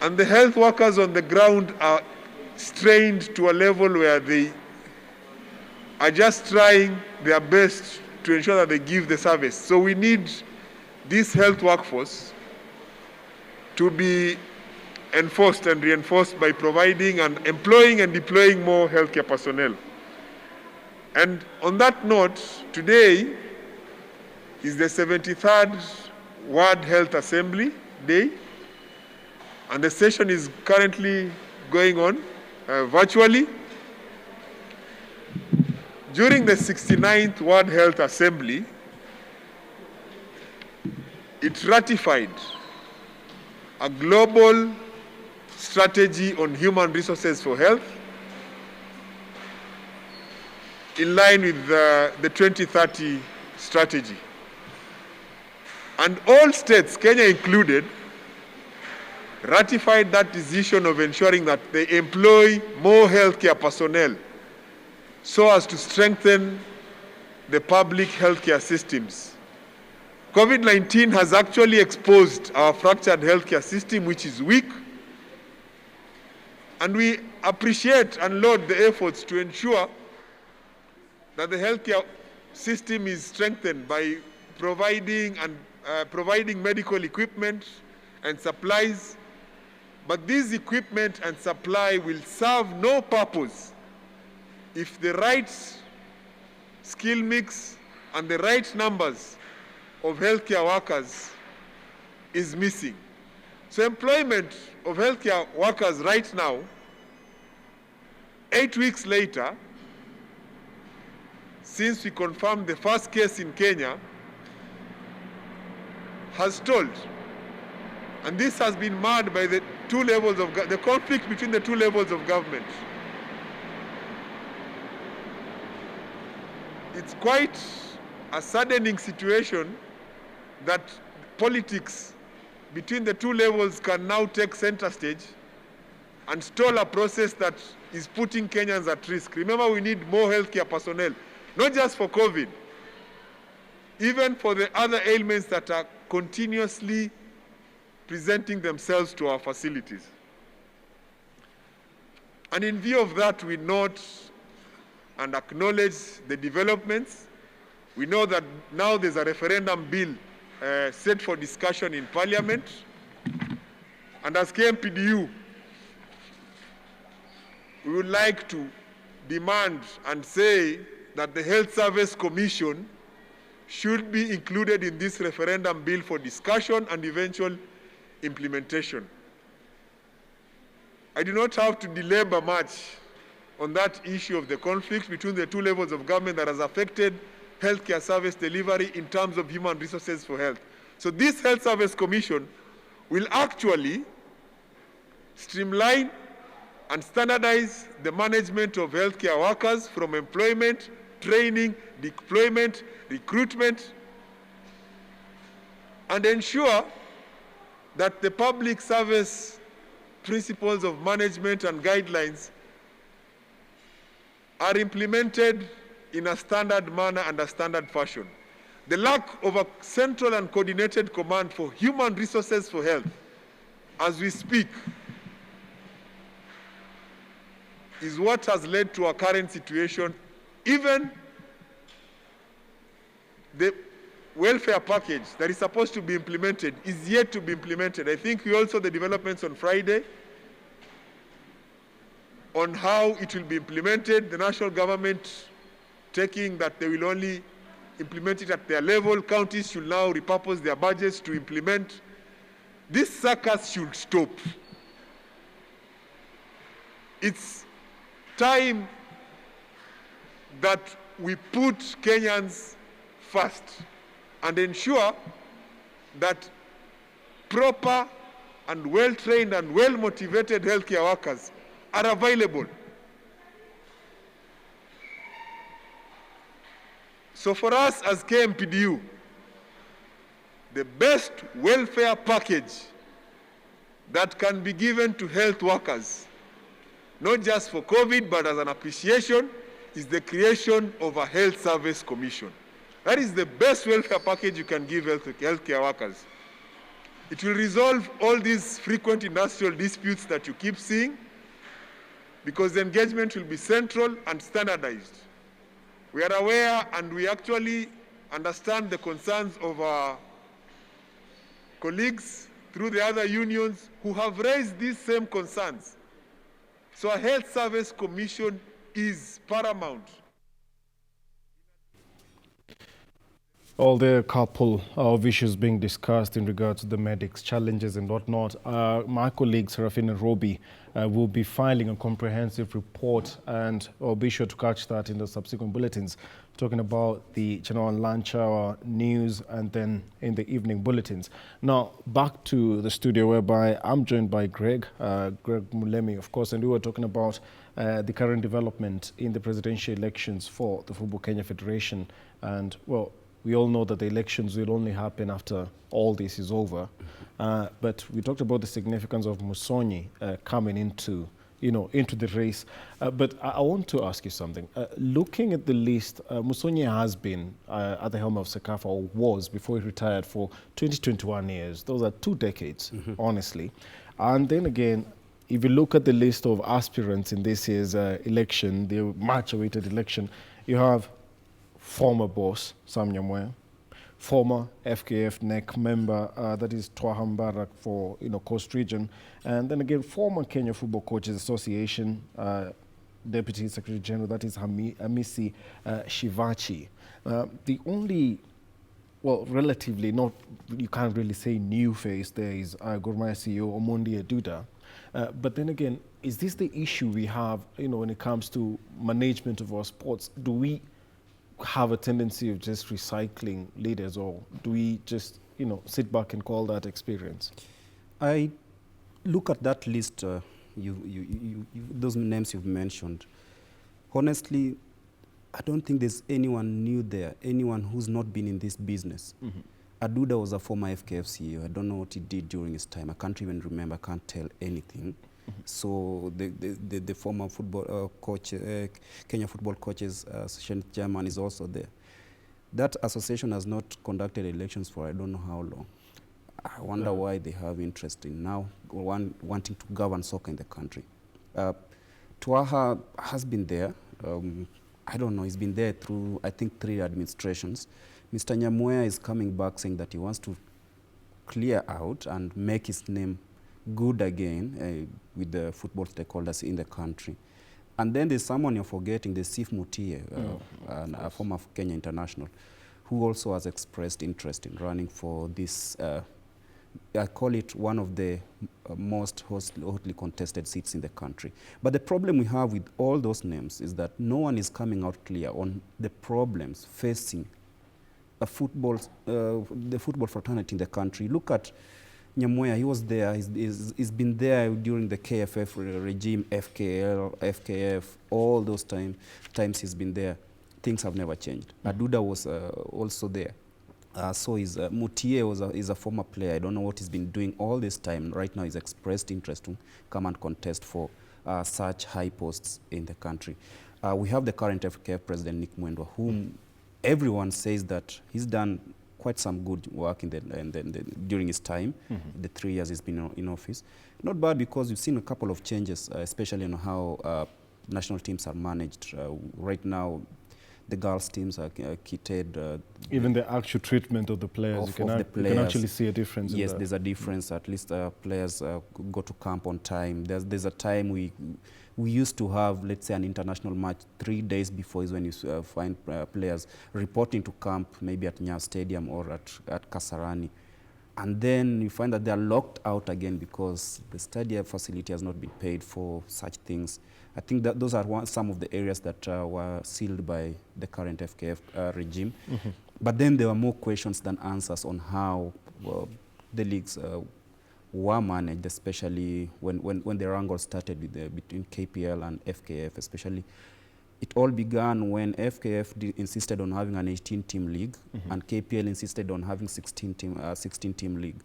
And the health workers on the ground are strained to a level where they are just trying their best to ensure that they give the service. So we need this health workforce to be enforced and reinforced by providing and employing and deploying more healthcare personnel. And on that note, today is the 73rd World Health Assembly Day, and the session is currently going on virtually. During the 69th World Health Assembly, it ratified a global strategy on human resources for health in line with the 2030 strategy. And all states, Kenya included, ratified that decision of ensuring that they employ more healthcare personnel so as to strengthen the public healthcare systems. COVID-19 has actually exposed our fractured healthcare system, which is weak, and we appreciate and laud the efforts to ensure that the healthcare system is strengthened by providing medical equipment and supplies, But this equipment and supply will serve no purpose if the right skill mix and the right numbers of healthcare workers is missing. So employment of healthcare workers right now, 8 weeks later, since we confirmed the first case in Kenya, has stalled. And this has been marred by the two levels of the conflict between the two levels of government. It's quite a saddening situation that politics between the two levels can now take center stage and stall a process that is putting Kenyans at risk. Remember, we need more healthcare personnel, not just for COVID, even for the other ailments that are continuously presenting themselves to our facilities. And in view of that, we note and acknowledge the developments. We know that now there's a referendum bill set for discussion in Parliament. And as KMPDU, we would like to demand and say that the Health Service Commission should be included in this referendum bill for discussion and eventual implementation. I do not have to belabor much on that issue of the conflict between the two levels of government that has affected healthcare service delivery in terms of human resources for health. So this Health Service Commission will actually streamline and standardize the management of healthcare workers from employment, training, deployment, recruitment, and ensure that the public service principles of management and guidelines are implemented in a standard manner and a standard fashion. The lack of a central and coordinated command for human resources for health, as we speak, is what has led to our current situation. Even the welfare package that is supposed to be implemented is yet to be implemented. I think we also the developments on Friday on how it will be implemented. The national government taking that they will only implement it at their level. Counties should now repurpose their budgets to implement. This circus should stop. It's time that we put Kenyans first and ensure that proper and well-trained and well-motivated healthcare workers are available. So for us as KMPDU, the best welfare package that can be given to health workers, not just for COVID, but as an appreciation, is the creation of a Health Service Commission. That is the best welfare package you can give healthcare workers. It will resolve all these frequent industrial disputes that you keep seeing, because the engagement will be central and standardized. We are aware and we actually understand the concerns of our colleagues through the other unions who have raised these same concerns. So a Health Service Commission is paramount. All the couple of issues being discussed in regards to the medics' challenges and whatnot. My colleague Serafina Robi will be filing a comprehensive report, and I'll be sure to catch that in the subsequent bulletins, talking about the general lunch hour news and then in the evening bulletins. Now, back to the studio whereby I'm joined by Greg Mulemi, of course, and we were talking about the current development in the presidential elections for the Football Kenya Federation. And, well, we all know that the elections will only happen after all this is over. But we talked about the significance of Musonyi coming into the race. But I want to ask you something. Looking at the list, Musonyi has been at the helm of Sekafa, or was before he retired, for 20-21 years. Those are 2 decades, honestly. And then again, if you look at the list of aspirants in this year's election, the much-awaited election, you have former boss Sam Nyamweya, former FKF NEC member, that is Twaha Mbarak for Coast Region, and then again former Kenya Football Coaches Association Deputy Secretary General, that is Hamisi Shivachi. The only, well, relatively not, you can't really say new face there is Gor Mahia CEO Omondi Aduda. But then again, is this the issue we have, when it comes to management of our sports? Do we have a tendency of just recycling leaders, or do we just, sit back and call that experience? I look at that list, those names you've mentioned. Honestly, I don't think there's anyone new there, anyone who's not been in this business. Aduda was a former FKF CEO. I don't know what he did during his time. I can't even remember, I can't tell anything. So the former football coach, Kenya Football Coaches Association chairman is also there. That association has not conducted elections for I don't know how long. I wonder why they have interest in now wanting to govern soccer in the country. Twaha has been there. I don't know, he's been there through, I think, 3 administrations. Mr. Nyamweya is coming back saying that he wants to clear out and make his name good again with the football stakeholders in the country. And then there's someone you're forgetting, the Sif Mutie, a former Kenya international, who also has expressed interest in running for this, I call it one of the most hotly contested seats in the country. But the problem we have with all those names is that no one is coming out clear on the problems facing the football fraternity in the country. Look at Nyamweya, he was there, he's been there during the KFF regime, FKL, FKF, all those times he's been there. Things have never changed. Aduda was also there. So Mutie is a former player. I don't know what he's been doing all this time. Right now he's expressed interest to come and contest for such high posts in the country. We have the current FKF president, Nick Mwendwa, whom everyone says that he's done quite some good work during his time, the 3 years he's been in office. Not bad, because we've seen a couple of changes, especially on how national teams are managed. Right now, the girls' teams are kitted. Even the actual treatment of the players, you can actually see a difference. Yes, there's a difference. At least players go to camp on time. There's a time we used to have, let's say, an international match 3 days before is when you find players reporting to camp, maybe at Nyayo Stadium or at Kasarani. And then you find that they are locked out again because the stadium facility has not been paid for such things. I think that those are some of the areas that were sealed by the current FKF regime. But then there were more questions than answers on how the leagues were managed, especially when the wrangle started between KPL and FKF, especially. It all began when FKF insisted on having an 18-team league, and KPL insisted on having 16-team league.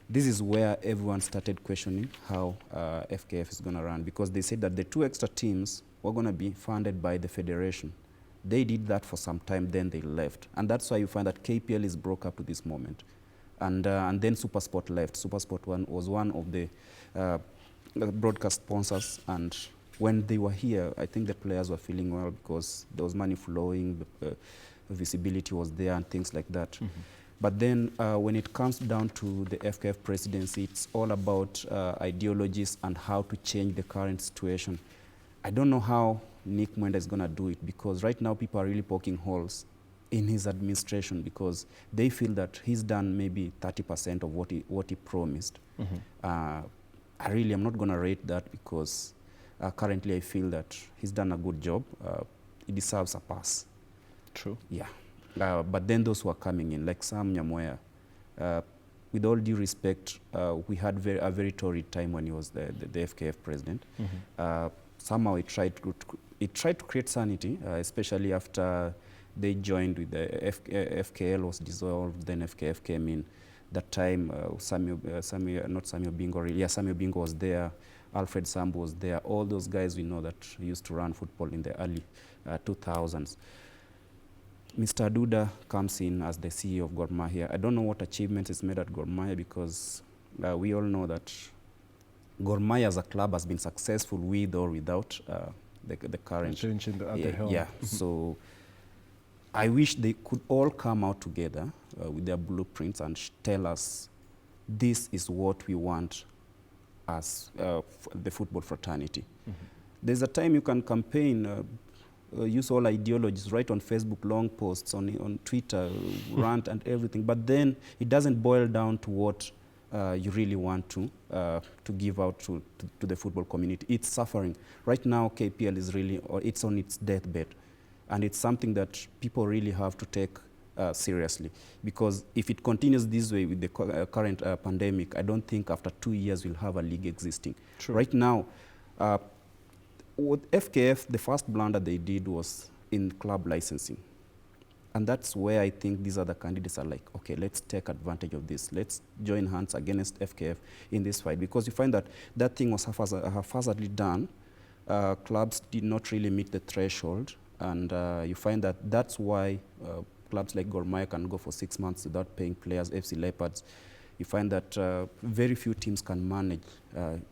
This is where everyone started questioning how FKF is going to run, because they said that the 2 extra teams were going to be funded by the federation. They did that for some time, then they left. And that's why you find that KPL is broke up to this moment. And then SuperSport left. SuperSport was one of the broadcast sponsors, and when they were here, I think the players were feeling well because there was money flowing, the visibility was there and things like that. But then when it comes down to the FKF presidency, it's all about ideologies and how to change the current situation. I don't know how Nick Mwendwa is going to do it, because right now people are really poking holes in his administration because they feel that he's done maybe 30% of what he promised. I really am not going to rate that because currently I feel that he's done a good job. He deserves a pass. True. Yeah. But then those who are coming in, like Sam Nyamweya, with all due respect, we had a very torrid time when he was the FKF president. Somehow it tried to create sanity, especially after they joined with the FKL was dissolved, then FKF came in. That time, Samuel Bingo was there, Alfred Sambu was there, all those guys we know that used to run football in the early 2000s. Mr. Aduda comes in as the CEO of Gor Mahia. I don't know what achievements is made at Gor Mahia, because we all know that Gor Mahia as a club has been successful with or without the current change at the helm. Yeah. So I wish they could all come out together with their blueprints and tell us this is what we want as the football fraternity. There's a time you can campaign, use all ideologies, write on Facebook long posts, on Twitter, rant and everything, but then it doesn't boil down to what you really want to give out to the football community. It's suffering. Right now, KPL is really, it's on its deathbed. And it's something that people really have to take seriously. Because if it continues this way with the current pandemic, I don't think after 2 years we'll have a league existing. True. Right now, with FKF, the first blunder they did was in club licensing. And that's where I think these other candidates are like, okay, let's take advantage of this. Let's join hands against FKF in this fight. Because you find that that thing was haphazardly done. Clubs did not really meet the threshold. And you find that that's why clubs like Gor Mahia can go for 6 months without paying players, FC Leopards. You find that very few teams can manage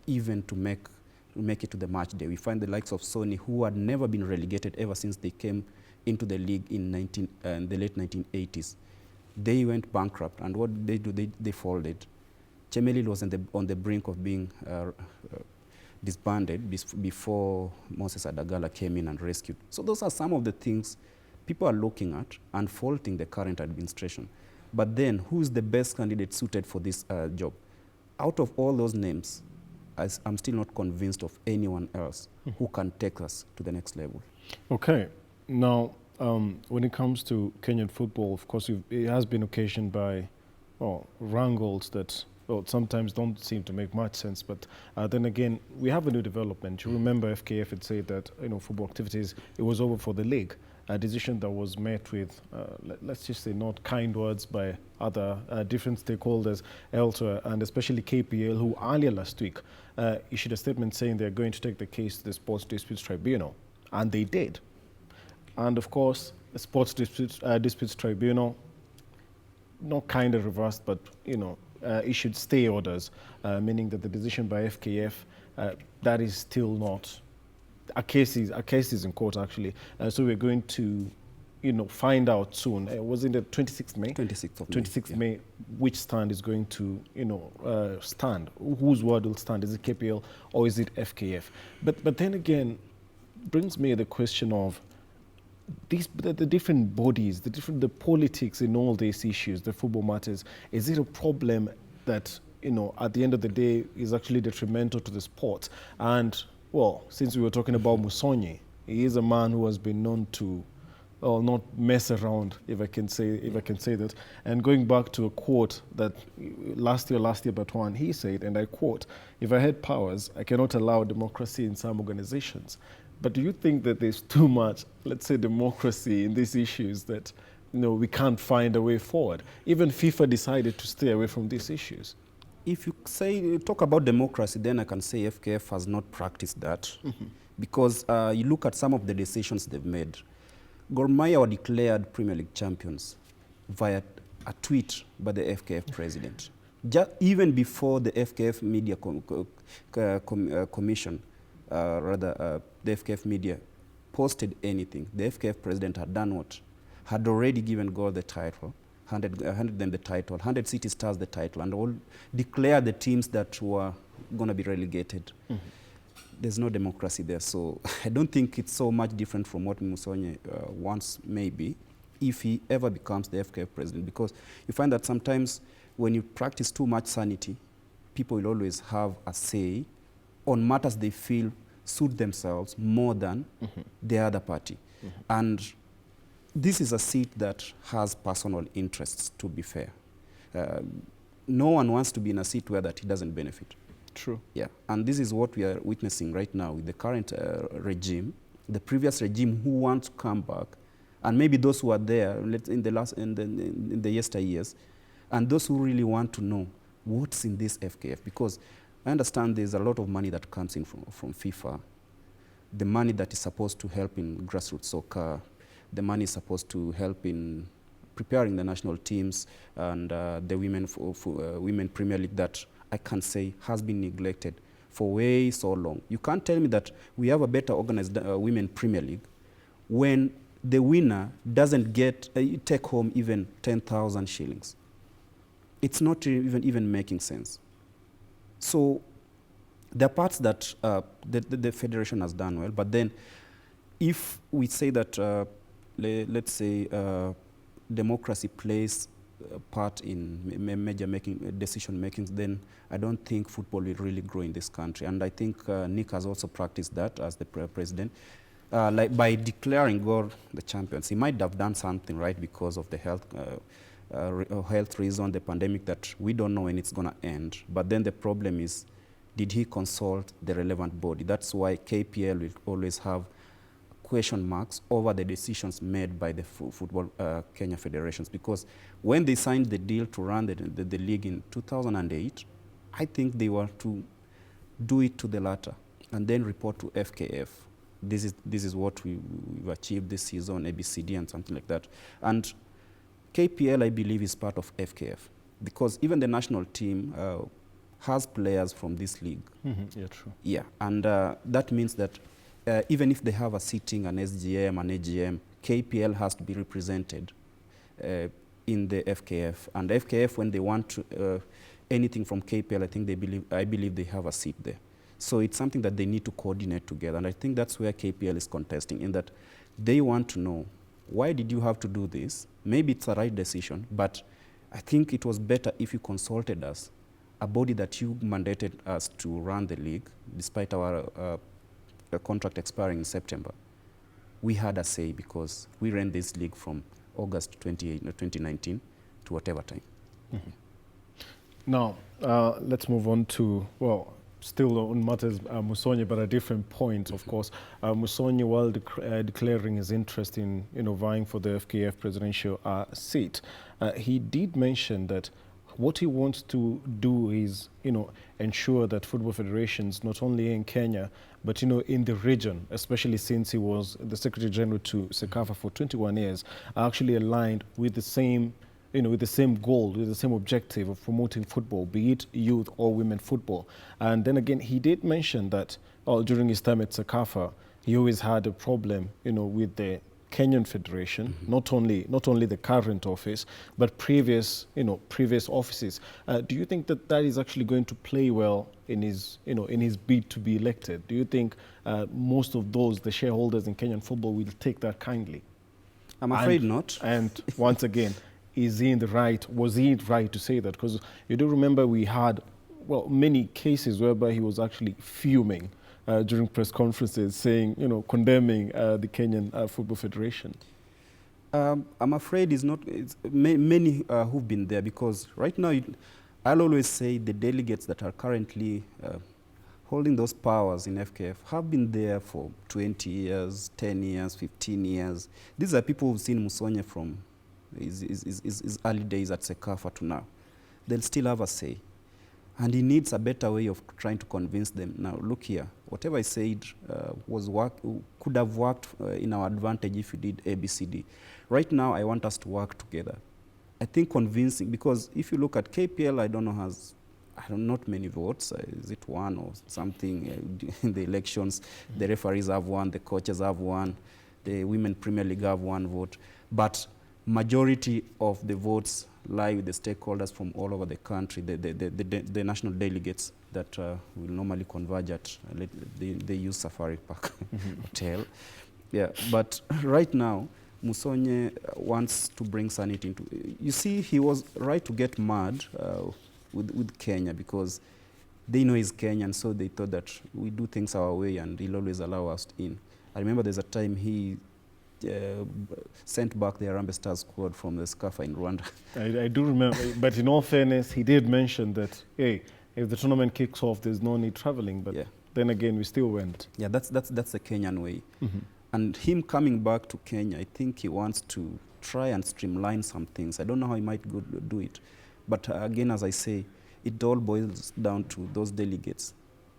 even to make it to the match day. We find the likes of Sony, who had never been relegated ever since they came into the league in the late 1980s. They went bankrupt, and what did they do? They folded. Chemelil was on the brink of being disbanded before Moses Adagala came in and rescued. So those are some of the things people are looking at and faulting the current administration. But then, who's the best candidate suited for this job? Out of all those names, I'm still not convinced of anyone else who can take us to the next level. Okay. Now, when it comes to Kenyan football, of course, it has been occasioned by wrangles that sometimes don't seem to make much sense. But then again, we have a new development. You remember FKF had said that football activities, it was over for the league. A decision that was met with, let's just say, not kind words by other different stakeholders elsewhere, and especially KPL, who earlier last week issued a statement saying they're going to take the case to the Sports Disputes Tribunal, and they did. And of course, the Sports Disputes Tribunal, not kind of reversed, but issued stay orders, meaning that the decision by FKF, that is still not. A case is in court, actually. So we're going to, find out soon. Was it the 26th May? 26th May, which stand is going to, stand? Whose word will stand? Is it KPL or is it FKF? But then again, brings me the question of the different bodies, the politics in all these issues, the football matters. Is it a problem that, at the end of the day is actually detrimental to the sport? And well, since we were talking about Musonye, he is a man who has been known to not mess around, if I can say that. And going back to a quote that last year, Batwan, he said, and I quote, "If I had powers, I cannot allow democracy in some organizations." But do you think that there's too much, let's say, democracy in these issues that we can't find a way forward? Even FIFA decided to stay away from these issues. If you talk about democracy, then I can say FKF has not practiced that. Because you look at some of the decisions they've made. Gor Mahia were declared Premier League champions via a tweet by the FKF president. Even before the FKF Media Commission, the FKF Media posted anything, the FKF president had done what? Had already given Gor the title. Handed them the title, handed City Stars the title, and all declared the teams that were going to be relegated. There's no democracy there, so I don't think it's so much different from what Musonye wants, maybe, if he ever becomes the FKF president, because you find that sometimes when you practice too much sanity, people will always have a say on matters they feel suit themselves more than the other party. And this is a seat that has personal interests, to be fair. No one wants to be in a seat where that he doesn't benefit. True. Yeah, and this is what we are witnessing right now with the current regime, the previous regime who want to come back, and maybe those who are there in the yesteryears, and those who really want to know what's in this FKF, because I understand there's a lot of money that comes in from FIFA, the money that is supposed to help in grassroots soccer, the money is supposed to help in preparing the national teams and the women Premier League that I can say has been neglected for way so long. You can't tell me that we have a better organized women Premier League when the winner doesn't get take home even 10,000 shillings. It's not even making sense. So there are parts that the federation has done well, but then if we say that, let's say, democracy plays a part in major decision making, then I don't think football will really grow in this country. And I think Nick has also practiced that as the president. Like by declaring God the champions, he might have done something right because of the health reason, the pandemic that we don't know when it's going to end. But then the problem is, did he consult the relevant body? That's why KPL will always have question marks over the decisions made by the football Kenya federations, because when they signed the deal to run the league in 2008, I think they were to do it to the latter and then report to FKF. This is what we've achieved this season, ABCD and something like that. And KPL, I believe, is part of FKF, because even the national team has players from this league. Mm-hmm. Yeah, true. Yeah, and that means that even if they have a sitting, an SGM, an AGM, KPL has to be represented in the FKF. And FKF, when they want anything from KPL, I believe they have a seat there. So it's something that they need to coordinate together. And I think that's where KPL is contesting, in that they want to know, why did you have to do this? Maybe it's a right decision, but I think it was better if you consulted us, a body that you mandated us to run the league, despite our contract expiring in September. We had a say because we ran this league from August 2019 to whatever time. Mm-hmm. Now, let's move on to, well, still on matters Musonye, but a different point, of course. Musonye, while declaring his interest in vying for the FKF presidential seat, he did mention that what he wants to do is, ensure that football federations, not only in Kenya, but, in the region, especially since he was the Secretary General to CECAFA for 21 years, are actually aligned with the same with the same goal, with the same objective of promoting football, be it youth or women football. And then again, he did mention that during his time at CECAFA, he always had a problem, with the Kenyan Federation, mm-hmm. not only the current office, but previous offices. Do you think that is actually going to play well in his bid to be elected? Do you think most of the shareholders in Kenyan football will take that kindly? I'm afraid not. And once again, was he right to say that? Because you do remember we had, many cases whereby he was actually fuming during press conferences, saying, condemning the Kenyan Football Federation. I'm afraid it's not. Many who've been there, because right now, I'll always say the delegates that are currently holding those powers in FKF have been there for 20 years, 10 years, 15 years. These are people who've seen Musonye from his early days at CECAFA to now. They'll still have a say. And he needs a better way of trying to convince them. Now, look here, whatever I said could have worked in our advantage if we did ABCD. Right now, I want us to work together. I think convincing, because if you look at KPL, I don't know, has not many votes. Is it one or something in the elections? Mm-hmm. The referees have one, the coaches have one, the Women Premier League have one vote. But majority of the votes lie with the stakeholders from all over the country, the national delegates that will normally converge at, they use Safari Park mm-hmm. Hotel. Yeah, but right now, Musonye wants to bring sanity into, you see, he was right to get mad with Kenya, because they know he's Kenyan, so they thought that we do things our way and he'll always allow us in. I remember there's a time he sent back the Harambee Stars squad from the SCAFA in Rwanda. I do remember, but in all fairness, he did mention that, hey, if the tournament kicks off, there's no need traveling, but then again, we still went. Yeah, that's the Kenyan way. Mm-hmm. And him coming back to Kenya, I think he wants to try and streamline some things. I don't know how he might do it. But again, as I say, it all boils down to those delegates.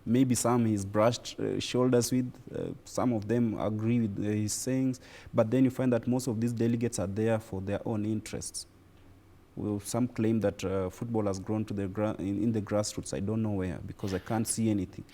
Maybe some he's brushed shoulders with, some of them agree with his sayings, but then you find that most of these delegates are there for their own interests. Well, some claim that football has grown to in the grassroots. I don't know where, because I can't see anything.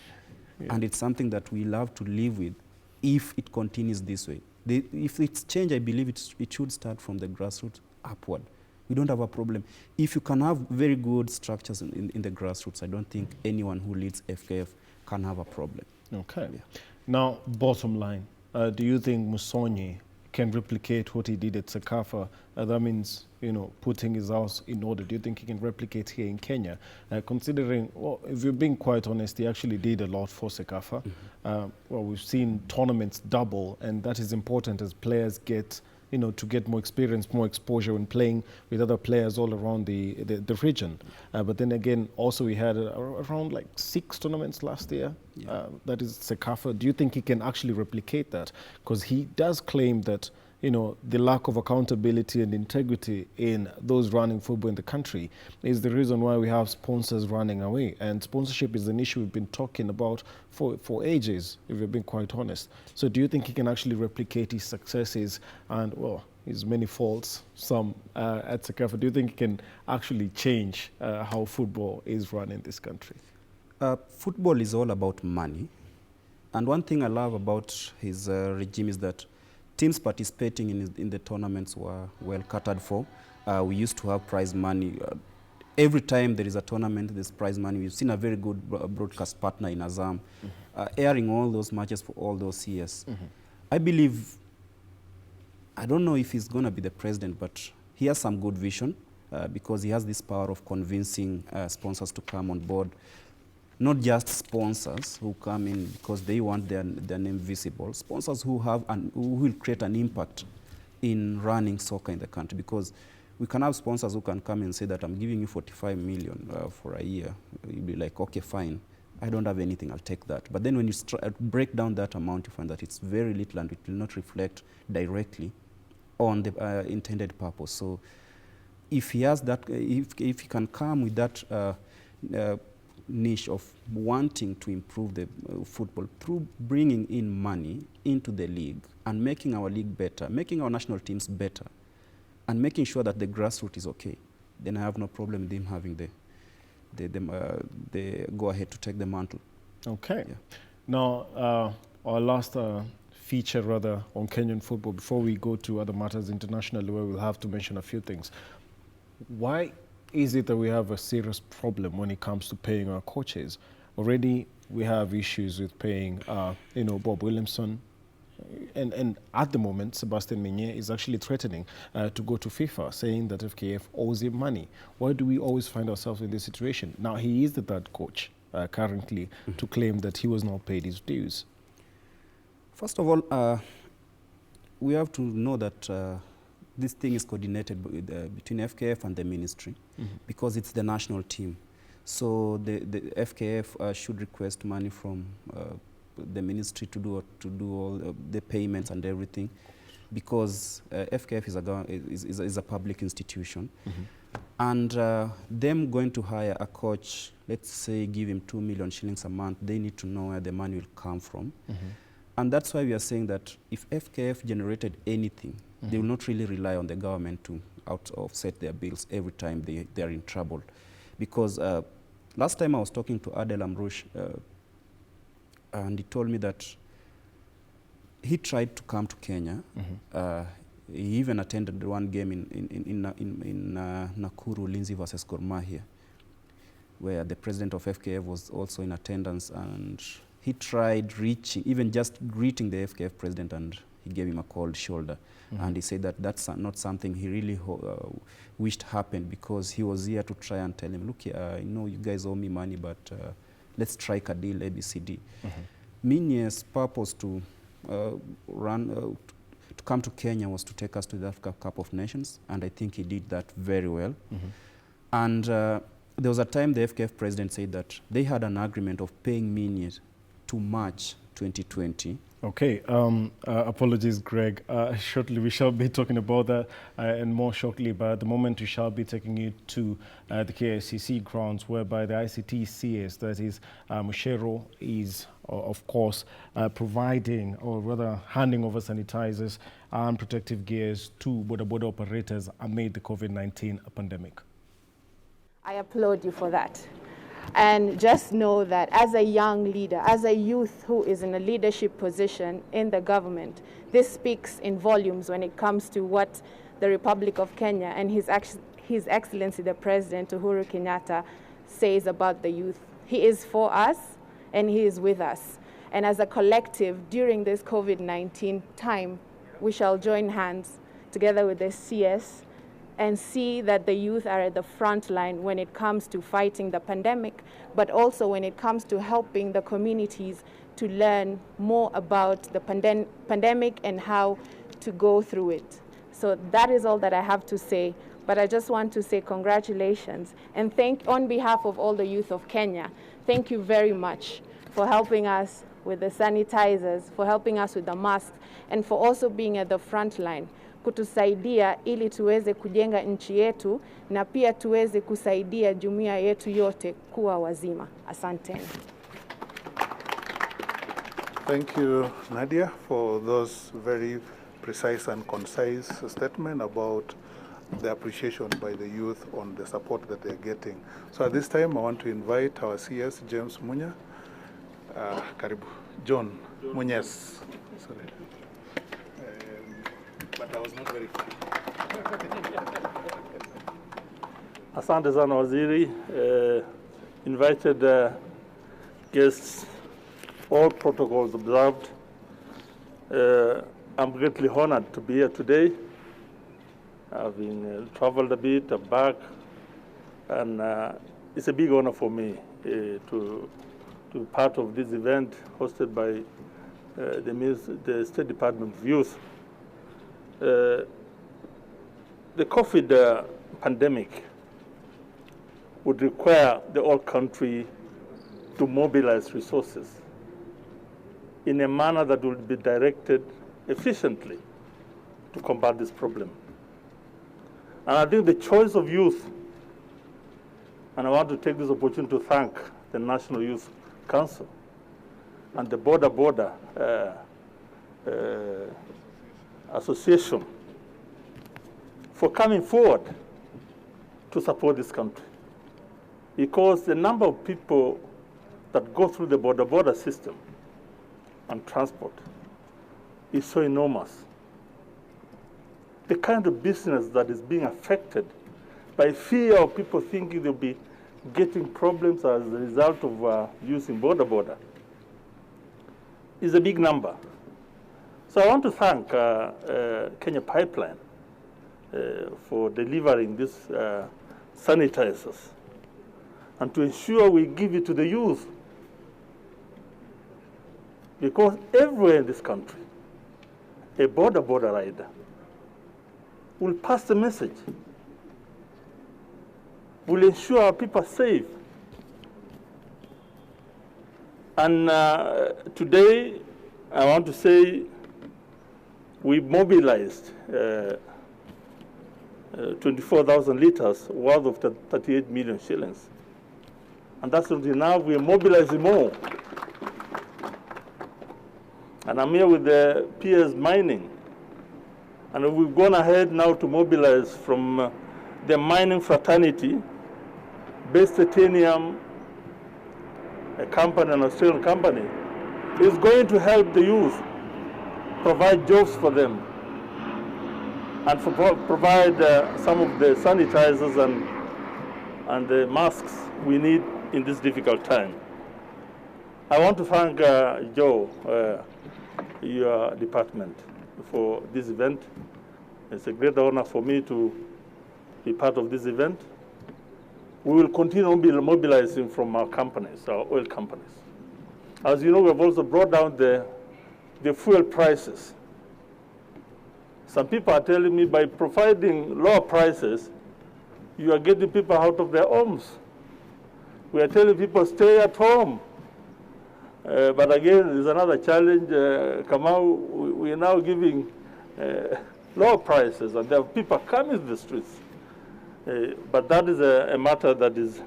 Yeah. And it's something that we'll have to live with if it continues this way. If it's change, I believe it should start from the grassroots upward. We don't have a problem. If you can have very good structures in the grassroots, I don't think anyone who leads FKF can have a problem. Okay. Yeah. Now, bottom line, do you think Musonye can replicate what he did at Sekafa? That means, putting his house in order. Do you think he can replicate here in Kenya? Considering, well, if you're being quite honest, he actually did a lot for Sekafa. Well, we've seen tournaments double, and that is important as players get, to get more experience, more exposure when playing with other players all around the region. But then again, also we had around like 6 tournaments last year. That is Sekafa. Do you think he can actually replicate that? Because he does claim that, the lack of accountability and integrity in those running football in the country is the reason why we have sponsors running away. And sponsorship is an issue we've been talking about for ages, if we're being quite honest. So do you think he can actually replicate his successes and, well, his many faults, some at Sekafa? Do you think he can actually change how football is run in this country? Football is all about money. And one thing I love about his regime is that teams participating in the tournaments were well catered for. We used to have prize money. Every time there is a tournament, there's prize money. We've seen a very good broadcast partner in Azam, airing all those matches for all those years. I believe, I don't know if he's going to be the president, but he has some good vision because he has this power of convincing sponsors to come on board. Not just sponsors who come in because they want their name visible. Sponsors who will create an impact in running soccer in the country, because we can have sponsors who can come and say that I'm giving you 45 million for a year. You'll be like, okay, fine. I don't have anything, I'll take that. But then when you break down that amount, you find that it's very little and it will not reflect directly on the intended purpose. So if he has that, if he can come with that niche of wanting to improve the football through bringing in money into the league and making our league better, making our national teams better, and making sure that the grassroots is okay, then I have no problem with him having the go-ahead to take the mantle. Okay. Yeah. Now, our last feature, rather, on Kenyan football, before we go to other matters internationally, where we'll have to mention a few things. Why is it that we have a serious problem when it comes to paying our coaches? Already we have issues with paying, Bob Williamson, and at the moment, Sebastian Minye is actually threatening to go to FIFA, saying that FKF owes him money. Why do we always find ourselves in this situation? Now, he is the third coach currently to claim that he was not paid his dues. First of all, we have to know that this thing is coordinated between FKF and the ministry, because it's the national team. So the FKF should request money from the ministry to do all the payments and everything, because FKF is a public institution. And them going to hire a coach, let's say give him 2 million shillings a month, they need to know where the money will come from. And that's why we are saying that if FKF generated anything, they will not really rely on the government to offset their bills every time they are in trouble. Because last time I was talking to Adel Amrouche, and he told me that he tried to come to Kenya. He even attended one game in Nakuru, Lindsay versus Gor Mahia, where the president of FKF was also in attendance, and he tried reaching, even just greeting the FKF president, and he gave him a cold shoulder. And he said that that's not something he really wished happened, because he was here to try and tell him, look, I know you guys owe me money, but let's strike a deal, ABCD. Minye's purpose to come to Kenya was to take us to the Africa Cup of Nations, and I think he did that very well. And there was a time the FKF president said that they had an agreement of paying Minye to March 2020. Okay, apologies, Greg. Shortly we shall be talking about that and more shortly, but at the moment we shall be taking you to the KICC grounds, whereby the ICT CS, that is Mushero, is of course providing, or rather handing over sanitizers and protective gears to border operators amid the COVID-19 pandemic. I applaud you for that. And just know that as a young leader, as a youth who is in a leadership position in the government, this speaks in volumes when it comes to what the Republic of Kenya and His Excellency the President Uhuru Kenyatta says about the youth. He is for us and he is with us. And as a collective, during this COVID-19 time, we shall join hands together with the CS and see that the youth are at the front line when it comes to fighting the pandemic, but also when it comes to helping the communities to learn more about the pandemic and how to go through it. So that is all that I have to say, but I just want to say congratulations and thank, on behalf of all the youth of Kenya, thank you very much for helping us with the sanitizers, for helping us with the masks, and for also being at the front line, kutusaidia ili tuweze kujenga nchi yetu na pia tuweze kusaidia jumuiya yetu yote kuwa wazima. Asanteni. Thank you, Nadia, for those very precise and concise statement about the appreciation by the youth on the support that they're getting. So at this time, I want to invite our CS, James Munya. Karibu. John Munyes. Sorry. But I was not very clear. Asante sana Waziri. Invited guests, all protocols observed. I'm greatly honored to be here today. Having traveled a bit, I'm back, and it's a big honor for me to be part of this event hosted by the State Department of Youth. The COVID pandemic would require the whole country to mobilize resources in a manner that will be directed efficiently to combat this problem. And I think the choice of youth, and I want to take this opportunity to thank the National Youth Council and the Border Association for coming forward to support this country. Because the number of people that go through the border system and transport is so enormous. The kind of business that is being affected by fear of people thinking they'll be getting problems as a result of using border is a big number. So I want to thank Kenya Pipeline for delivering these sanitizers and to ensure we give it to the youth. Because everywhere in this country, a border rider will pass the message, will ensure our people are safe. And today, I want to say we mobilized 24,000 liters worth of 38 million shillings. And that's until now we're mobilizing more. And I'm here with the PS Mining. And we've gone ahead now to mobilize from the mining fraternity, Base Titanium, a company, an Australian company, is going to help the youth, provide jobs for them, and provide some of the sanitizers and the masks we need in this difficult time. I want to thank Joe, your department, for this event. It's a great honor for me to be part of this event. We will continue mobilizing from our companies, our oil companies. As you know, we have also brought down the fuel prices. Some people are telling me by providing lower prices, you are getting people out of their homes. We are telling people stay at home. But again, there's another challenge. Kamau, we are now giving lower prices, and there are people coming to the streets. But that is a matter that is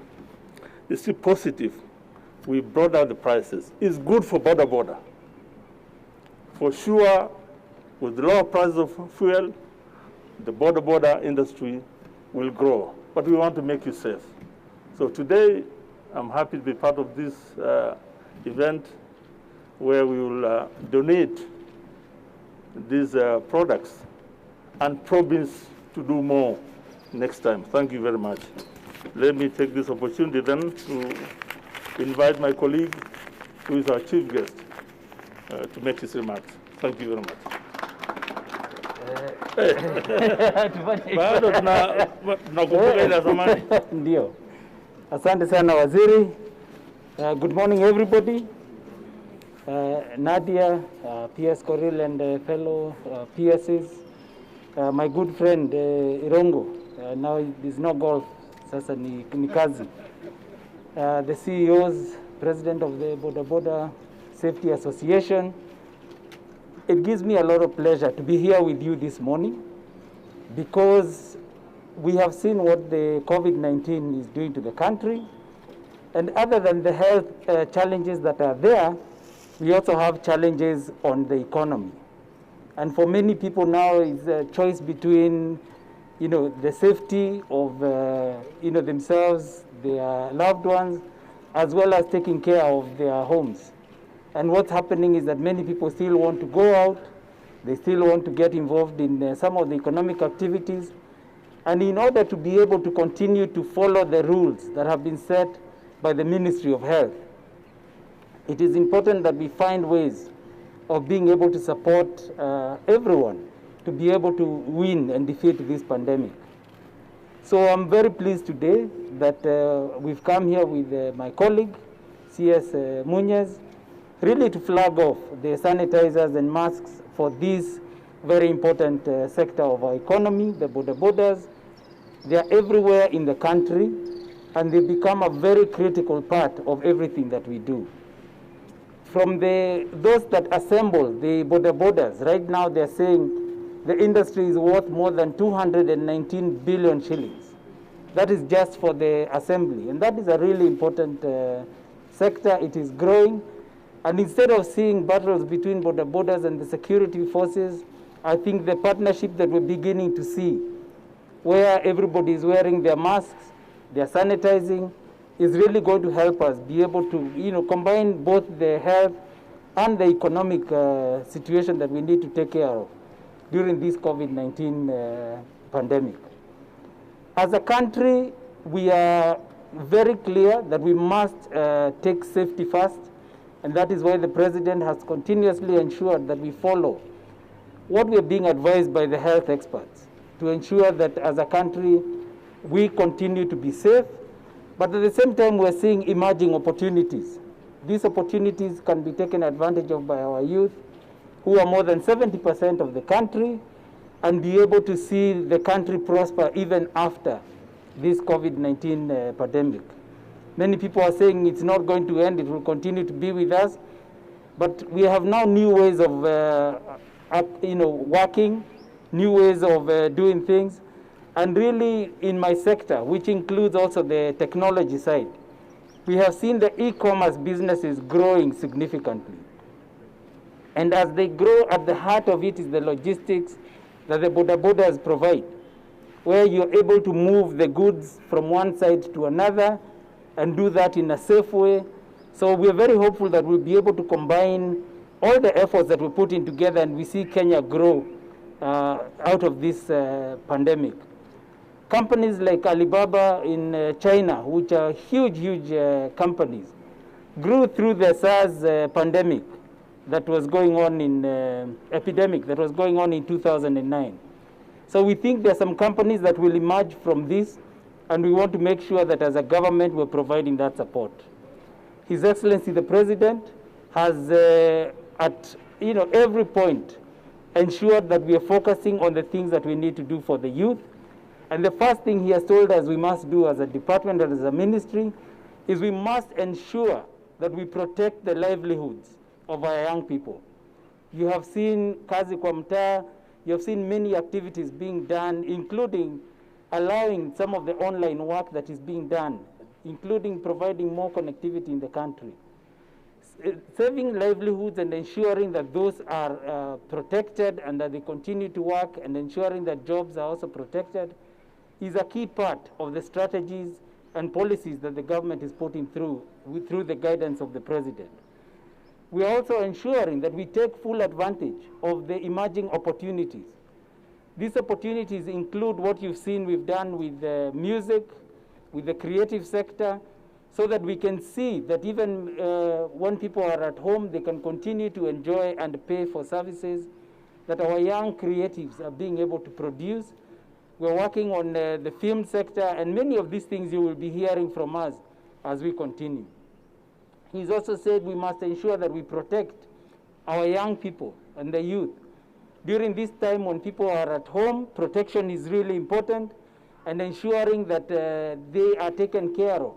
still positive. We brought down the prices. It's good for border. For sure, with the lower price of fuel, the border industry will grow. But we want to make you safe. So today, I'm happy to be part of this event where we will donate these products and promise to do more next time. Thank you very much. Let me take this opportunity then to invite my colleague, who is our chief guest, to make his remarks. Thank you very much. Bado tunakumbuka ile zamani. Ndio. Asante sana waziri. Good morning everybody. Nadia, PS Koril and fellow PSs. My good friend Irongo. Now there's no golf. Sasa ni kazi. The CEOs, President of the Boda Safety Association. It gives me a lot of pleasure to be here with you this morning because we have seen what the COVID-19 is doing to the country. And other than the health challenges that are there, we also have challenges on the economy. And for many people now, it's a choice between, the safety of, themselves, their loved ones, as well as taking care of their homes. And what's happening is that many people still want to go out. They still want to get involved in some of the economic activities. And in order to be able to continue to follow the rules that have been set by the Ministry of Health, it is important that we find ways of being able to support everyone to be able to win and defeat this pandemic. So I'm very pleased today that we've come here with my colleague, CS Munez, really to flag off the sanitizers and masks for this very important sector of our economy, the borders. They are everywhere in the country, and they become a very critical part of everything that we do. From those that assemble the borders, right now they're saying the industry is worth more than 219 billion shillings. That is just for the assembly, and that is a really important sector. It is growing. And instead of seeing battles between borders and the security forces, I think the partnership that we're beginning to see, where everybody is wearing their masks, they're sanitizing, is really going to help us be able to, combine both the health and the economic situation that we need to take care of during this COVID-19 pandemic. As a country, we are very clear that we must take safety first. And that is why the President has continuously ensured that we follow what we are being advised by the health experts to ensure that as a country we continue to be safe, but at the same time we're seeing emerging opportunities. These opportunities can be taken advantage of by our youth, who are more than 70% of the country, and be able to see the country prosper even after this COVID-19 pandemic. Many people are saying it's not going to end, it will continue to be with us. But we have now new ways of working, new ways of doing things. And really in my sector, which includes also the technology side, we have seen the e-commerce businesses growing significantly. And as they grow, at the heart of it is the logistics that the borders provide, where you're able to move the goods from one side to another and do that in a safe way. So we're very hopeful that we'll be able to combine all the efforts that we're putting together, and we see Kenya grow out of this pandemic. Companies like Alibaba in China, which are huge companies, grew through the SARS pandemic that was going on in epidemic that was going on in 2009. So we think there are some companies that will emerge from this, and we want to make sure that as a government we're providing that support. His Excellency the President has at every point ensured that we are focusing on the things that we need to do for the youth. And the first thing he has told us we must do as a department and as a ministry is we must ensure that we protect the livelihoods of our young people. You have seen Kazi kwa Mtaa, you have seen many activities being done, including allowing some of the online work that is being done, including providing more connectivity in the country. Saving livelihoods and ensuring that those are protected and that they continue to work, and ensuring that jobs are also protected is a key part of the strategies and policies that the government is putting through the guidance of the president. We are also ensuring that we take full advantage of the emerging opportunities. These opportunities include what you've seen we've done with music, with the creative sector, so that we can see that even when people are at home, they can continue to enjoy and pay for services that our young creatives are being able to produce. We're working on the film sector, and many of these things you will be hearing from us as we continue. He's also said we must ensure that we protect our young people and the youth. During this time when people are at home, protection is really important, and ensuring that they are taken care of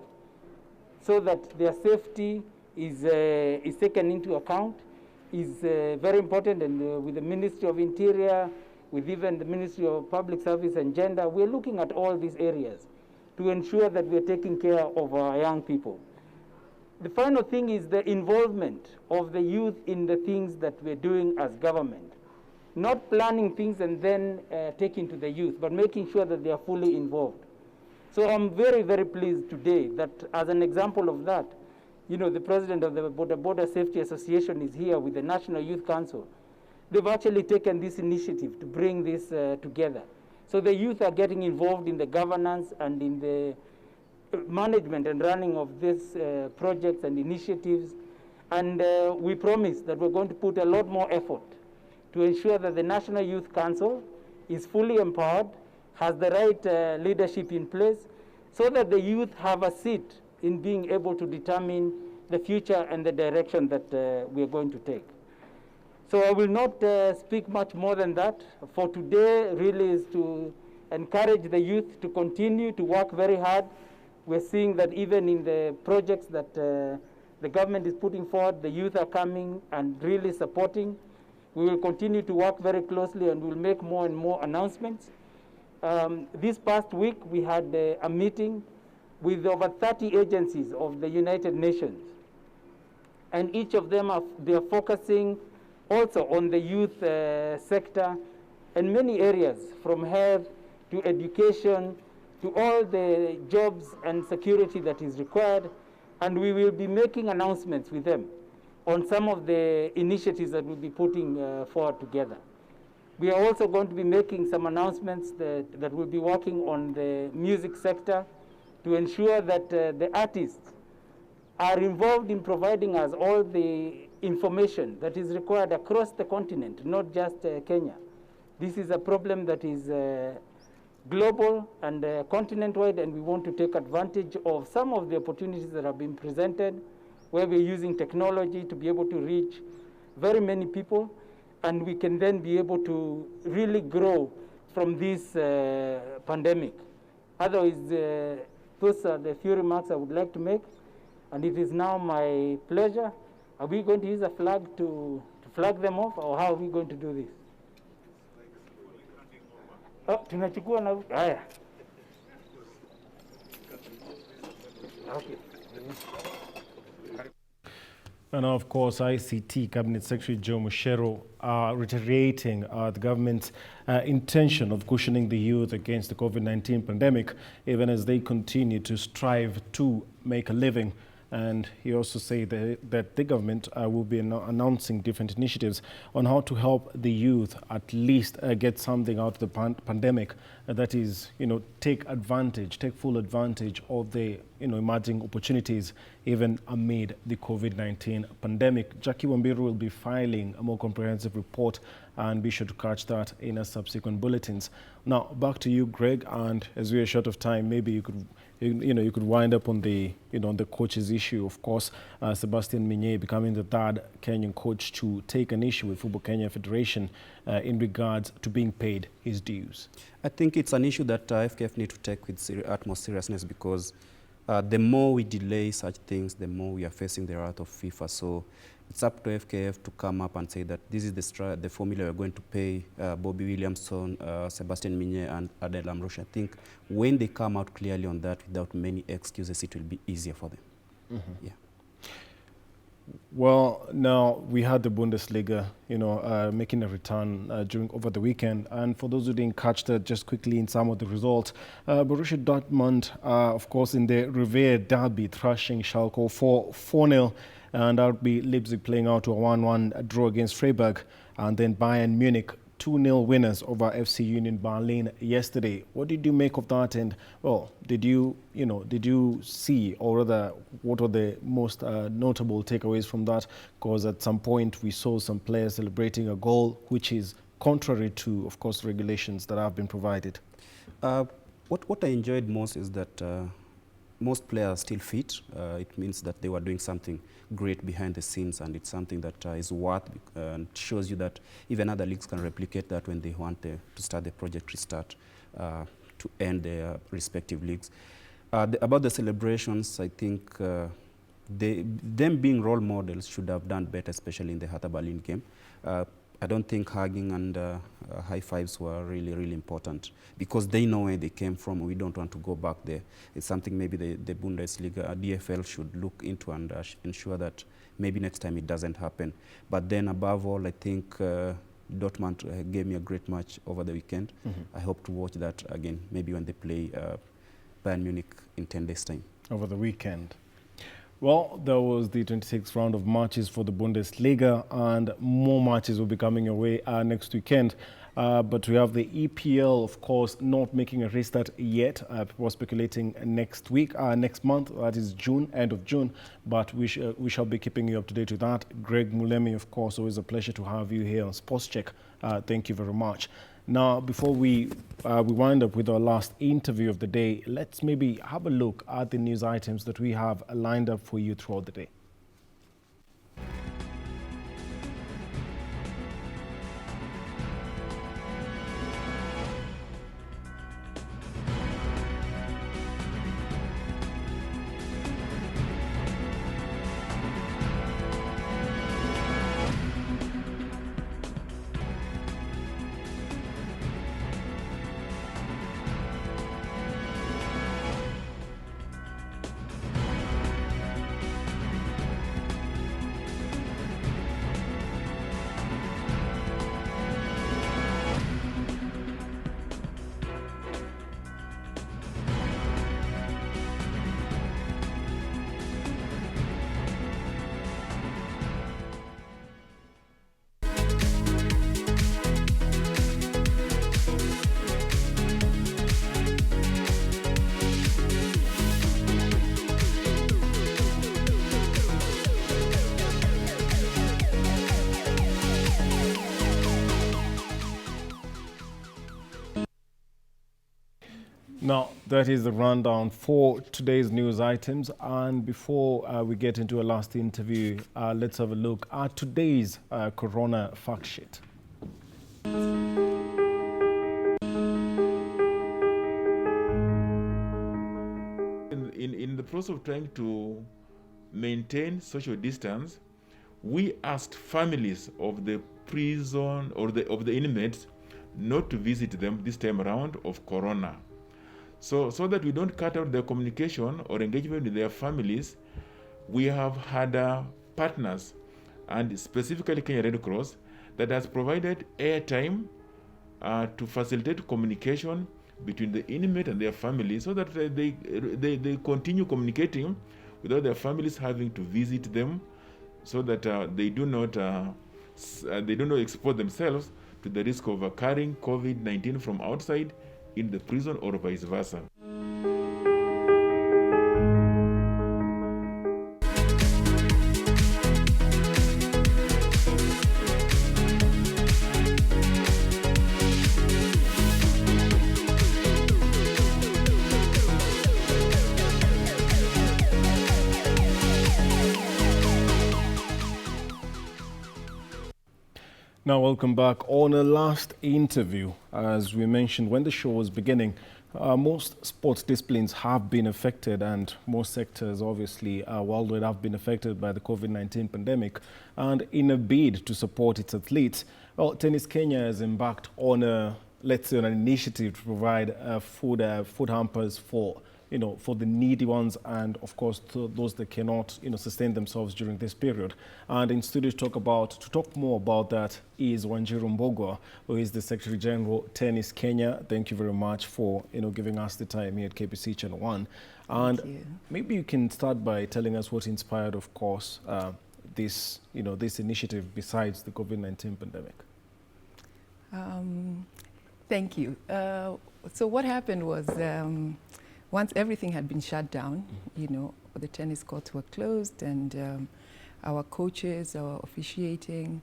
so that their safety is taken into account is very important. And with the Ministry of Interior, with even the Ministry of Public Service and Gender, we're looking at all these areas to ensure that we're taking care of our young people. The final thing is the involvement of the youth in the things that we're doing as government. Not planning things and then taking to the youth, but making sure that they are fully involved. So I'm very, very pleased today that as an example of that, the president of the Border Safety Association is here with the National Youth Council. They've actually taken this initiative to bring this together. So the youth are getting involved in the governance and in the management and running of these projects and initiatives. And we promise that we're going to put a lot more effort to ensure that the National Youth Council is fully empowered, has the right leadership in place, so that the youth have a seat in being able to determine the future and the direction that we are going to take. So I will not speak much more than that. For today really is to encourage the youth to continue to work very hard. We're seeing that even in the projects that the government is putting forward, the youth are coming and really supporting. We will continue to work very closely, and we'll make more and more announcements. This past week, we had a meeting with over 30 agencies of the United Nations. And each of them, they are focusing also on the youth sector and many areas, from health to education to all the jobs and security that is required. And we will be making announcements with them on some of the initiatives that we'll be putting forward together. We are also going to be making some announcements that we'll be working on the music sector to ensure that the artists are involved in providing us all the information that is required across the continent, not just Kenya. This is a problem that is global and continent-wide, and we want to take advantage of some of the opportunities that have been presented, where we're using technology to be able to reach very many people, and we can then be able to really grow from this pandemic. Otherwise, those are the few remarks I would like to make, and it is now my pleasure. Are we going to use a flag to flag them off, or how are we going to do this? Oh, tunachukua na haya. Okay. And of course, ICT Cabinet Secretary Joe Mushero reiterating the government's intention of cushioning the youth against the COVID-19 pandemic, even as they continue to strive to make a living. And he also said that the government will be announcing different initiatives on how to help the youth at least get something out of the pandemic. That is, take full advantage of the, emerging opportunities even amid the COVID-19 pandemic. Jackie Wambiru will be filing a more comprehensive report, and be sure to catch that in a subsequent bulletins. Now, back to you, Greg, and as we are short of time, maybe you could you could wind up on the on the coach's issue. Of course, Sebastian Minye becoming the third Kenyan coach to take an issue with Football Kenya Federation in regards to being paid his dues. I think it's an issue that FKF need to take with utmost seriousness, because the more we delay such things, the more we are facing the wrath of FIFA. So it's up to FKF to come up and say that this is the formula we're going to pay Bobby Williamson, Sebastian Minye, and Adel Amrosh. I think when they come out clearly on that without many excuses, it will be easier for them. Mm-hmm. Yeah. Well, now we had the Bundesliga, making a return over the weekend. And for those who didn't catch that, just quickly in some of the results, Borussia Dortmund, of course, in the revered derby, thrashing Schalke for 4-0, and RB Leipzig playing out to a 1-1 draw against Freiburg, and then Bayern Munich 2-0 winners over FC Union Berlin yesterday. What did you make of that? And well, did you see, or rather, what were the most notable takeaways from that? Because at some point we saw some players celebrating a goal, which is contrary to, of course, regulations that have been provided. What I enjoyed most is that most players are still fit. It means that they were doing something great behind the scenes, and it's something that is worth and shows you that even other leagues can replicate that when they want to start the project restart to end their respective leagues. About the celebrations, I think them being role models should have done better, especially in the Hertha Berlin game. I don't think hugging and high fives were really important, because they know where they came from. We don't want to go back there. It's something maybe the Bundesliga, DFL should look into and ensure that maybe next time it doesn't happen. But then above all, I think Dortmund gave me a great match over the weekend. I hope to watch that again, maybe when they play Bayern Munich in 10 days' time. Over the weekend. Well, there was the 26th round of matches for the Bundesliga, and more matches will be coming your way next weekend. But we have the EPL, of course, not making a restart yet. People are speculating next month, that is June, end of June. But we shall be keeping you up to date with that. Greg Mulemi, of course, always a pleasure to have you here on Sports Check. Thank you very much. Now, before we wind up with our last interview of the day, let's maybe have a look at the news items that we have lined up for you throughout the day. Now, that is the rundown for today's news items. And before we get into a last interview, let's have a look at today's Corona fact sheet. In the process of trying to maintain social distance, we asked families of the prison or of the inmates not to visit them this time around of Corona. So that we don't cut out their communication or engagement with their families, we have had partners, and specifically Kenya Red Cross, that has provided airtime to facilitate communication between the inmate and their families, so that they continue communicating without their families having to visit them, so that they do not expose themselves to the risk of carrying COVID-19 from outside in the prison or vice versa. Now, welcome back. On a last interview, as we mentioned when the show was beginning, most sports disciplines have been affected, and most sectors, obviously, worldwide have been affected by the COVID-19 pandemic. And in a bid to support its athletes, well, Tennis Kenya has embarked on an initiative to provide food hampers for for the needy ones and, of course, to those that cannot, sustain themselves during this period. And in studio to talk more about that is Wanjiru Mbogwa, who is the Secretary General, Tennis Kenya. Thank you very much for, giving us the time here at KBC Channel 1. And maybe you can start by telling us what inspired, of course, this initiative besides the COVID-19 pandemic. Thank you. So what happened was once everything had been shut down, the tennis courts were closed and our coaches, our officiating,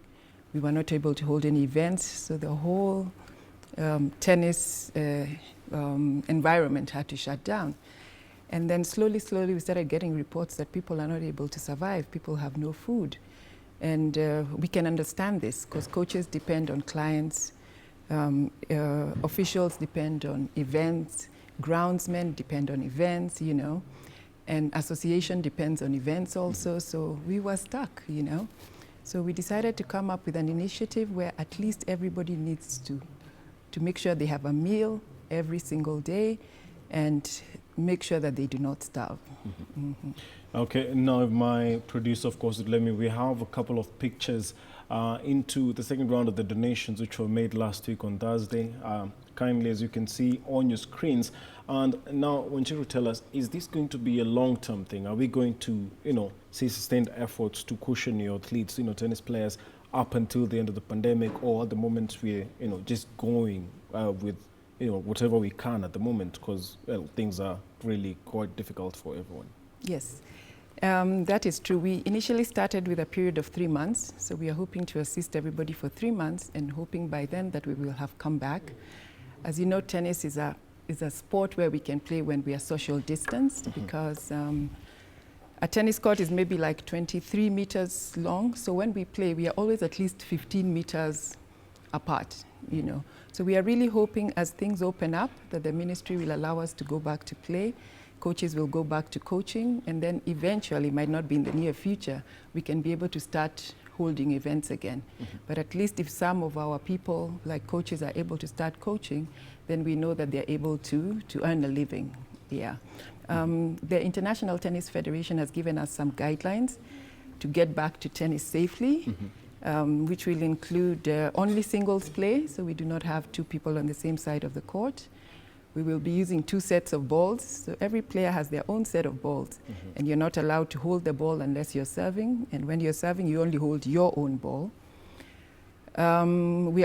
we were not able to hold any events. So the whole tennis environment had to shut down. And then slowly we started getting reports that people are not able to survive. People have no food. And we can understand this because coaches depend on clients, officials depend on events, groundsmen depend on events, and association depends on events also. So we were stuck, So we decided to come up with an initiative where at least everybody needs to make sure they have a meal every single day and make sure that they do not starve. Okay, now if my producer, of course, would let me, we have a couple of pictures into the second round of the donations which were made last week on Thursday. Kindly, as you can see on your screens. And now, Wanjiru, tell us, is this going to be a long-term thing? Are we going to, see sustained efforts to cushion your athletes, tennis players, up until the end of the pandemic, or at the moment we're, just going with, whatever we can at the moment, because, things are really quite difficult for everyone? Yes. That is true. We initially started with a period of 3 months, so we are hoping to assist everybody for 3 months and hoping by then that we will have come back. As you know, tennis is a sport where we can play when we are social distanced because a tennis court is maybe like 23 meters long. So when we play, we are always at least 15 meters apart, So we are really hoping as things open up that the ministry will allow us to go back to play. Coaches will go back to coaching, and then eventually, might not be in the near future, we can be able to start holding events again. But at least if some of our people, like coaches, are able to start coaching, then we know that they're able to earn a living. Yeah. The International Tennis Federation has given us some guidelines to get back to tennis safely, which will include only singles play, so we do not have two people on the same side of the court. We will be using 2 sets of balls, so every player has their own set of balls, and you're not allowed to hold the ball unless you're serving, and when you're serving, you only hold your own ball. We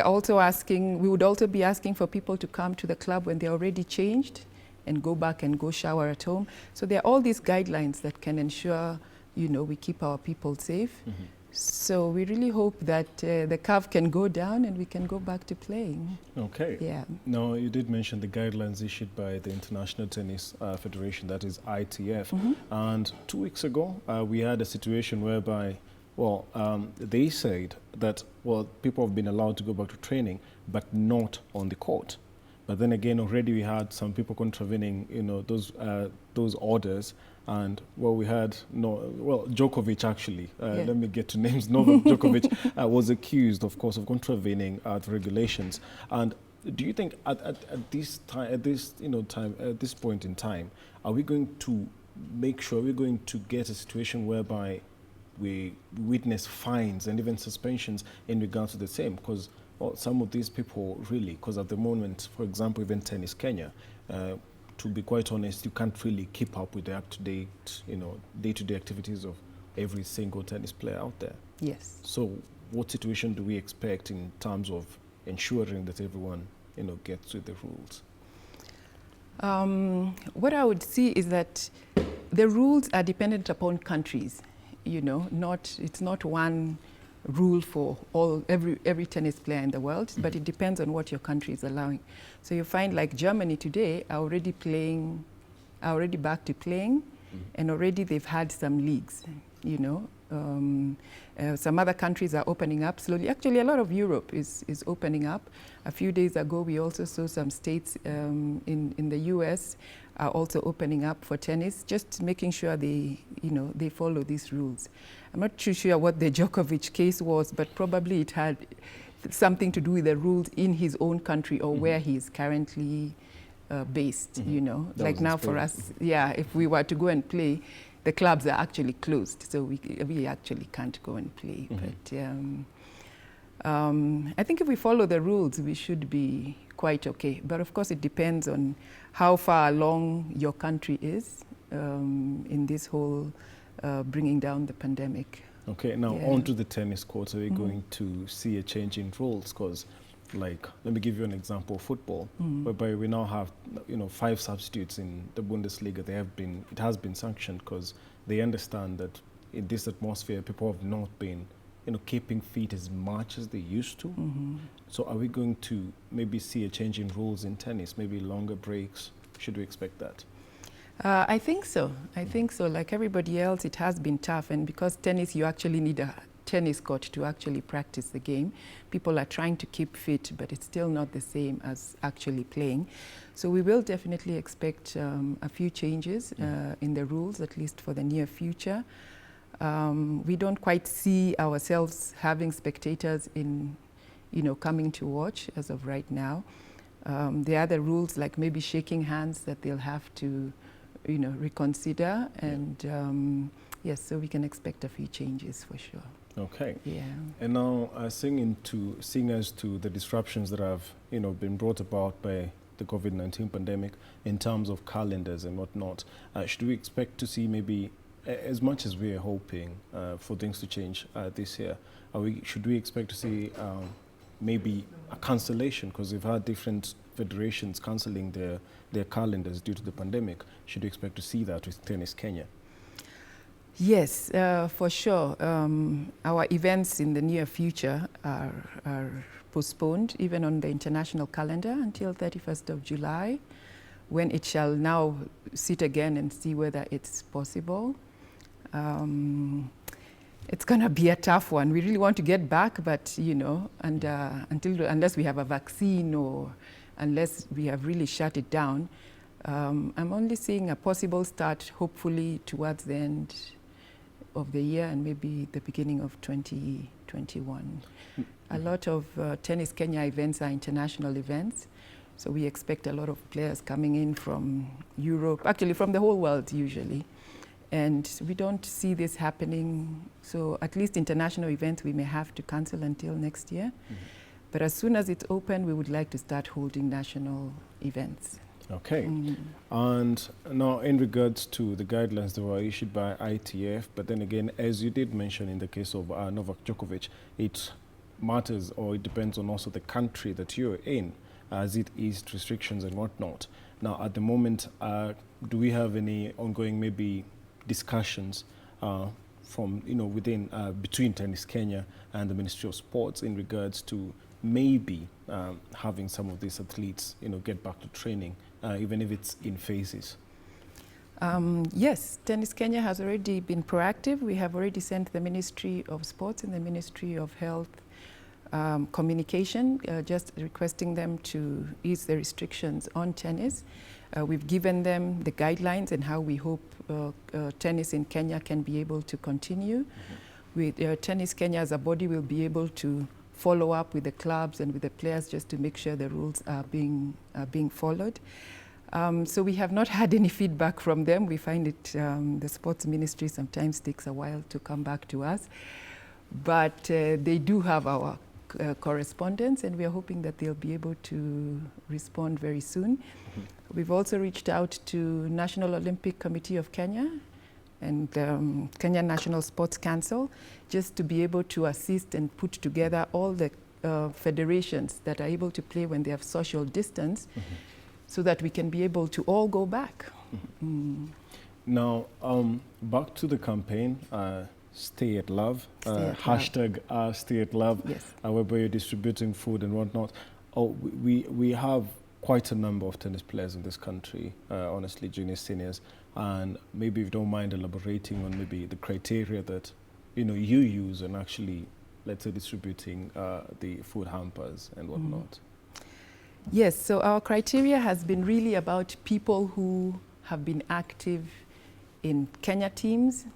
would also be asking for people to come to the club when they're already changed and go back and go shower at home. So there are all these guidelines that can ensure, we keep our people safe. So we really hope that the curve can go down and we can go back to playing. Okay. Yeah. Now, you did mention the guidelines issued by the International Tennis Federation, that is ITF. And 2 weeks ago, we had a situation whereby, they said that, people have been allowed to go back to training, but not on the court. But then again, already we had some people contravening, those orders. And we had Djokovic actually. Let me get to names. Novak Djokovic was accused, of course, of contravening the regulations. And do you think at this point in time, are we going to make sure we're going to get a situation whereby we witness fines and even suspensions in regards to the same? Because some of these people really, because at the moment, for example, even Tennis Kenya, to be quite honest, you can't really keep up with the up-to-date, day-to-day activities of every single tennis player out there. Yes. So what situation do we expect in terms of ensuring that everyone, gets with the rules? What I would see is that the rules are dependent upon countries, it's not one rule for every tennis player in the world, but it depends on what your country is allowing. So you find like Germany today are already back to playing, and already they've had some leagues, Some other countries are opening up slowly. Actually, a lot of Europe is opening up. A few days ago, we also saw some states in the US are also opening up for tennis, just making sure they follow these rules. I'm not too sure what the Djokovic case was, but probably it had something to do with the rules in his own country or where he is currently based, you know. That Like was now for us, yeah, if we were to go and play, the clubs are actually closed, so we actually can't go and play. But I think if we follow the rules, we should be quite okay. But of course, it depends on how far along your country is in this whole bringing down the pandemic. Okay, now on to the tennis court. Are we going to see a change in rules? Because, like, let me give you an example of football, whereby we now have, 5 substitutes in the Bundesliga. It has been sanctioned because they understand that in this atmosphere, people have not been, keeping fit as much as they used to. So are we going to maybe see a change in rules in tennis, maybe longer breaks? Should we expect that? I think so. I think so. Like everybody else, it has been tough. And because tennis, you actually need a tennis court to actually practice the game. People are trying to keep fit, but it's still not the same as actually playing. So we will definitely expect a few changes in the rules, at least for the near future. We don't quite see ourselves having spectators in, coming to watch as of right now. There are the rules like maybe shaking hands that they'll have to reconsider, and yes, so we can expect a few changes for sure. Okay. Yeah. And now, seeing as to the disruptions that have been brought about by the COVID-19 pandemic in terms of calendars and whatnot, should we expect to see maybe, as much as we are hoping for things to change this year, should we expect to see maybe a cancellation? Because we've had different federations cancelling their calendars due to the pandemic. Should we expect to see that with Tennis Kenya? Yes, for sure. Our events in the near future are postponed, even on the international calendar, until 31st of July, when it shall now sit again and see whether it's possible. It's going to be a tough one. We really want to get back, but, and unless we have a vaccine or unless we have really shut it down, I'm only seeing a possible start, hopefully, towards the end of the year and maybe the beginning of 2021. A lot of Tennis Kenya events are international events, so we expect a lot of players coming in from Europe, actually from the whole world usually. And we don't see this happening, so at least international events we may have to cancel until next year. But as soon as it's open, we would like to start holding national events. Okay. And now in regards to the guidelines that were issued by ITF, but then again, as you did mention in the case of Novak Djokovic, it matters, or it depends on also the country that you're in, as it eased restrictions and whatnot. Now at the moment, do we have any ongoing maybe discussions from within between Tennis Kenya and the Ministry of Sports in regards to maybe having some of these athletes get back to training, even if it's in phases? Yes, Tennis Kenya has already been proactive. We have already sent the Ministry of Sports and the Ministry of Health communication, just requesting them to ease the restrictions on tennis. We've given them the guidelines and how we hope tennis in Kenya can be able to continue. With Tennis Kenya as a body, will be able to follow up with the clubs and with the players just to make sure the rules are being followed. So we have not had any feedback from them. We find it, the sports ministry sometimes takes a while to come back to us. But they do have our correspondence, and we are hoping that they'll be able to respond very soon. We've also reached out to National Olympic Committee of Kenya and Kenya National Sports Council, just to be able to assist and put together all the federations that are able to play when they have social distance, so that we can be able to all go back. Now, back to the campaign, Stay at Love, hashtag Stay at Love, yes. Whereby you're distributing food and whatnot. We have quite a number of tennis players in this country, honestly, juniors, seniors, and maybe if you don't mind elaborating on maybe the criteria that you use and actually, let's say, distributing the food hampers and whatnot. Yes, so our criteria has been really about people who have been active in Kenya teams,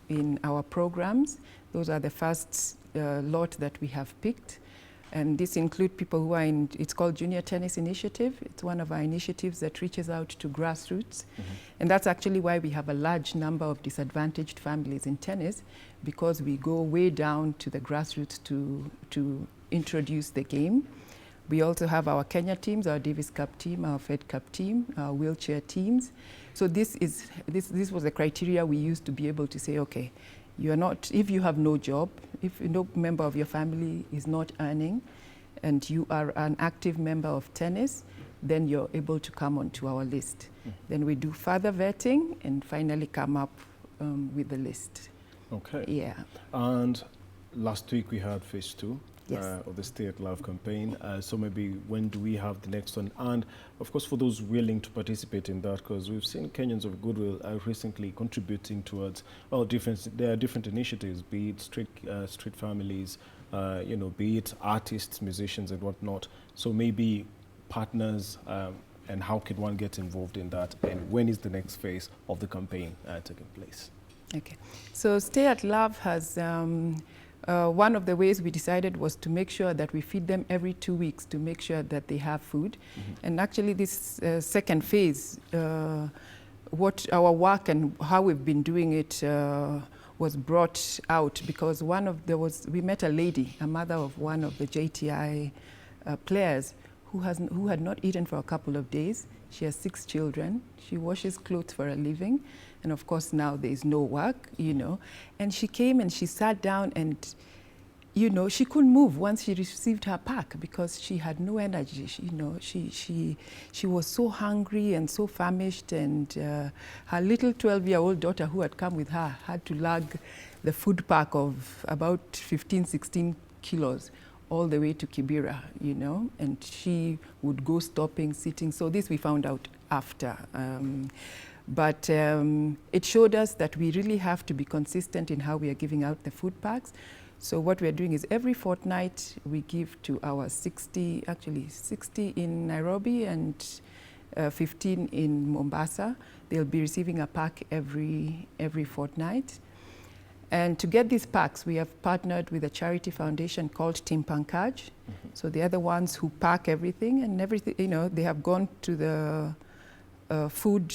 in our programs. Those are the first lot that we have picked. And this includes people who are in, it's called Junior Tennis Initiative. It's one of our initiatives that reaches out to grassroots. And that's actually why we have a large number of disadvantaged families in tennis, because we go way down to the grassroots to introduce the game. We also have our Kenya teams, our Davis Cup team, our Fed Cup team, our wheelchair teams. So this was the criteria we used to be able to say, okay, you are not, if you have no job, if no member of your family is not earning, and you are an active member of tennis, then you're able to come onto our list. Then we do further vetting and finally come up with the list. Okay. Yeah. And last week we had phase 2. Yes. Of the Stay at Love campaign. So maybe when do we have the next one? And of course, for those willing to participate in that, because we've seen Kenyans of Goodwill recently contributing towards, well, there are different initiatives, be it street families, you know, be it artists, musicians, and whatnot. So maybe partners, and how can one get involved in that? And when is the next phase of the campaign taking place? Okay. So Stay at Love has. One of the ways we decided was to make sure that we feed them every 2 weeks to make sure that they have food. And actually this second phase, what our work and how we've been doing it was brought out because we met a lady, a mother of one of the JTI players who had not eaten for a couple of days. She has 6 children. She washes clothes for a living. And of course, now there's no work, you know. And she came and she sat down and, you know, she couldn't move once she received her pack because she had no energy. She was so hungry and so famished. And her little 12-year-old daughter who had come with her had to lug the food pack of about 15, 16 kilos all the way to Kibera, you know, and she would go stopping, sitting. So this we found out after. But it showed us that we really have to be consistent in how we are giving out the food packs. So what we're doing is every fortnight we give to our 60 in Nairobi and 15 in Mombasa. They'll be receiving a pack every fortnight. And to get these packs, we have partnered with a charity foundation called Team Pankaj. So they are the ones who pack everything and everything, you know, they have gone to the food,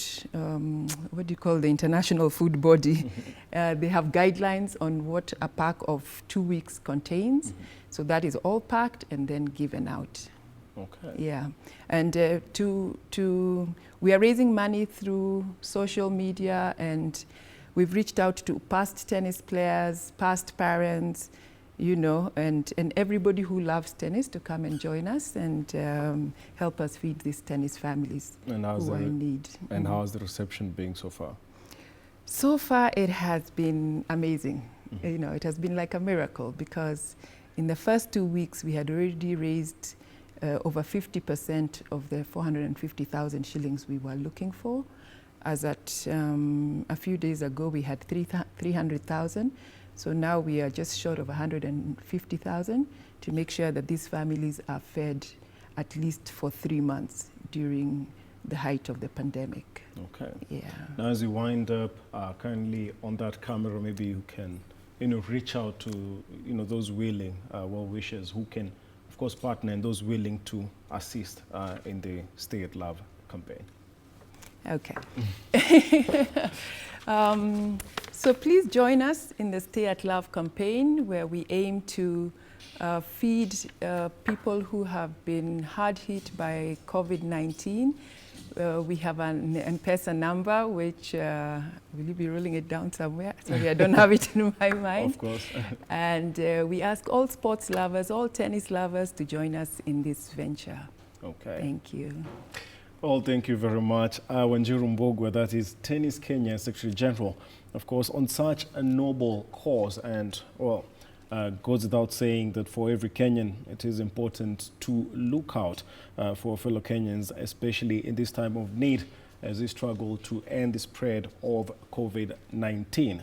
what do you call the international food body? They have guidelines on what a pack of 2 weeks contains. So that is all packed and then given out. Okay. Yeah, and we are raising money through social media, and we've reached out to past tennis players, past parents, you know, and everybody who loves tennis to come and join us and help us feed these tennis families who are in need. And how has the reception been so far? So far, it has been amazing. You know, it has been like a miracle because in the first 2 weeks, we had already raised over 50% of the 450,000 shillings we were looking for. As at a few days ago, we had 300,000. So now we are just short of 150,000 to make sure that these families are fed at least for 3 months during the height of the pandemic. Okay. Yeah. Now, as you wind up, kindly on that camera, maybe you can, you know, reach out to, you know, those willing well-wishers who can, of course, partner and those willing to assist in the Stay at Love campaign. Okay. So please join us in the Stay at Love campaign, where we aim to feed people who have been hard hit by COVID-19. We have an M-Pesa number, which, will you be rolling it down somewhere? Sorry, I don't have it in my mind. Of course. And we ask all sports lovers, all tennis lovers to join us in this venture. Okay. Thank you. Well, thank you very much. Wanjiru Mbogwa, that is Tennis Kenya Secretary General, of course, on such a noble cause. And, well, goes without saying that for every Kenyan, it is important to look out for fellow Kenyans, especially in this time of need, as they struggle to end the spread of COVID-19.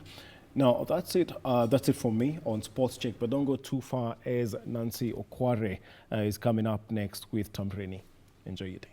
Now, that's it for me on Sports Check, but don't go too far, as Nancy Okware is coming up next with Tamrini. Enjoy your day.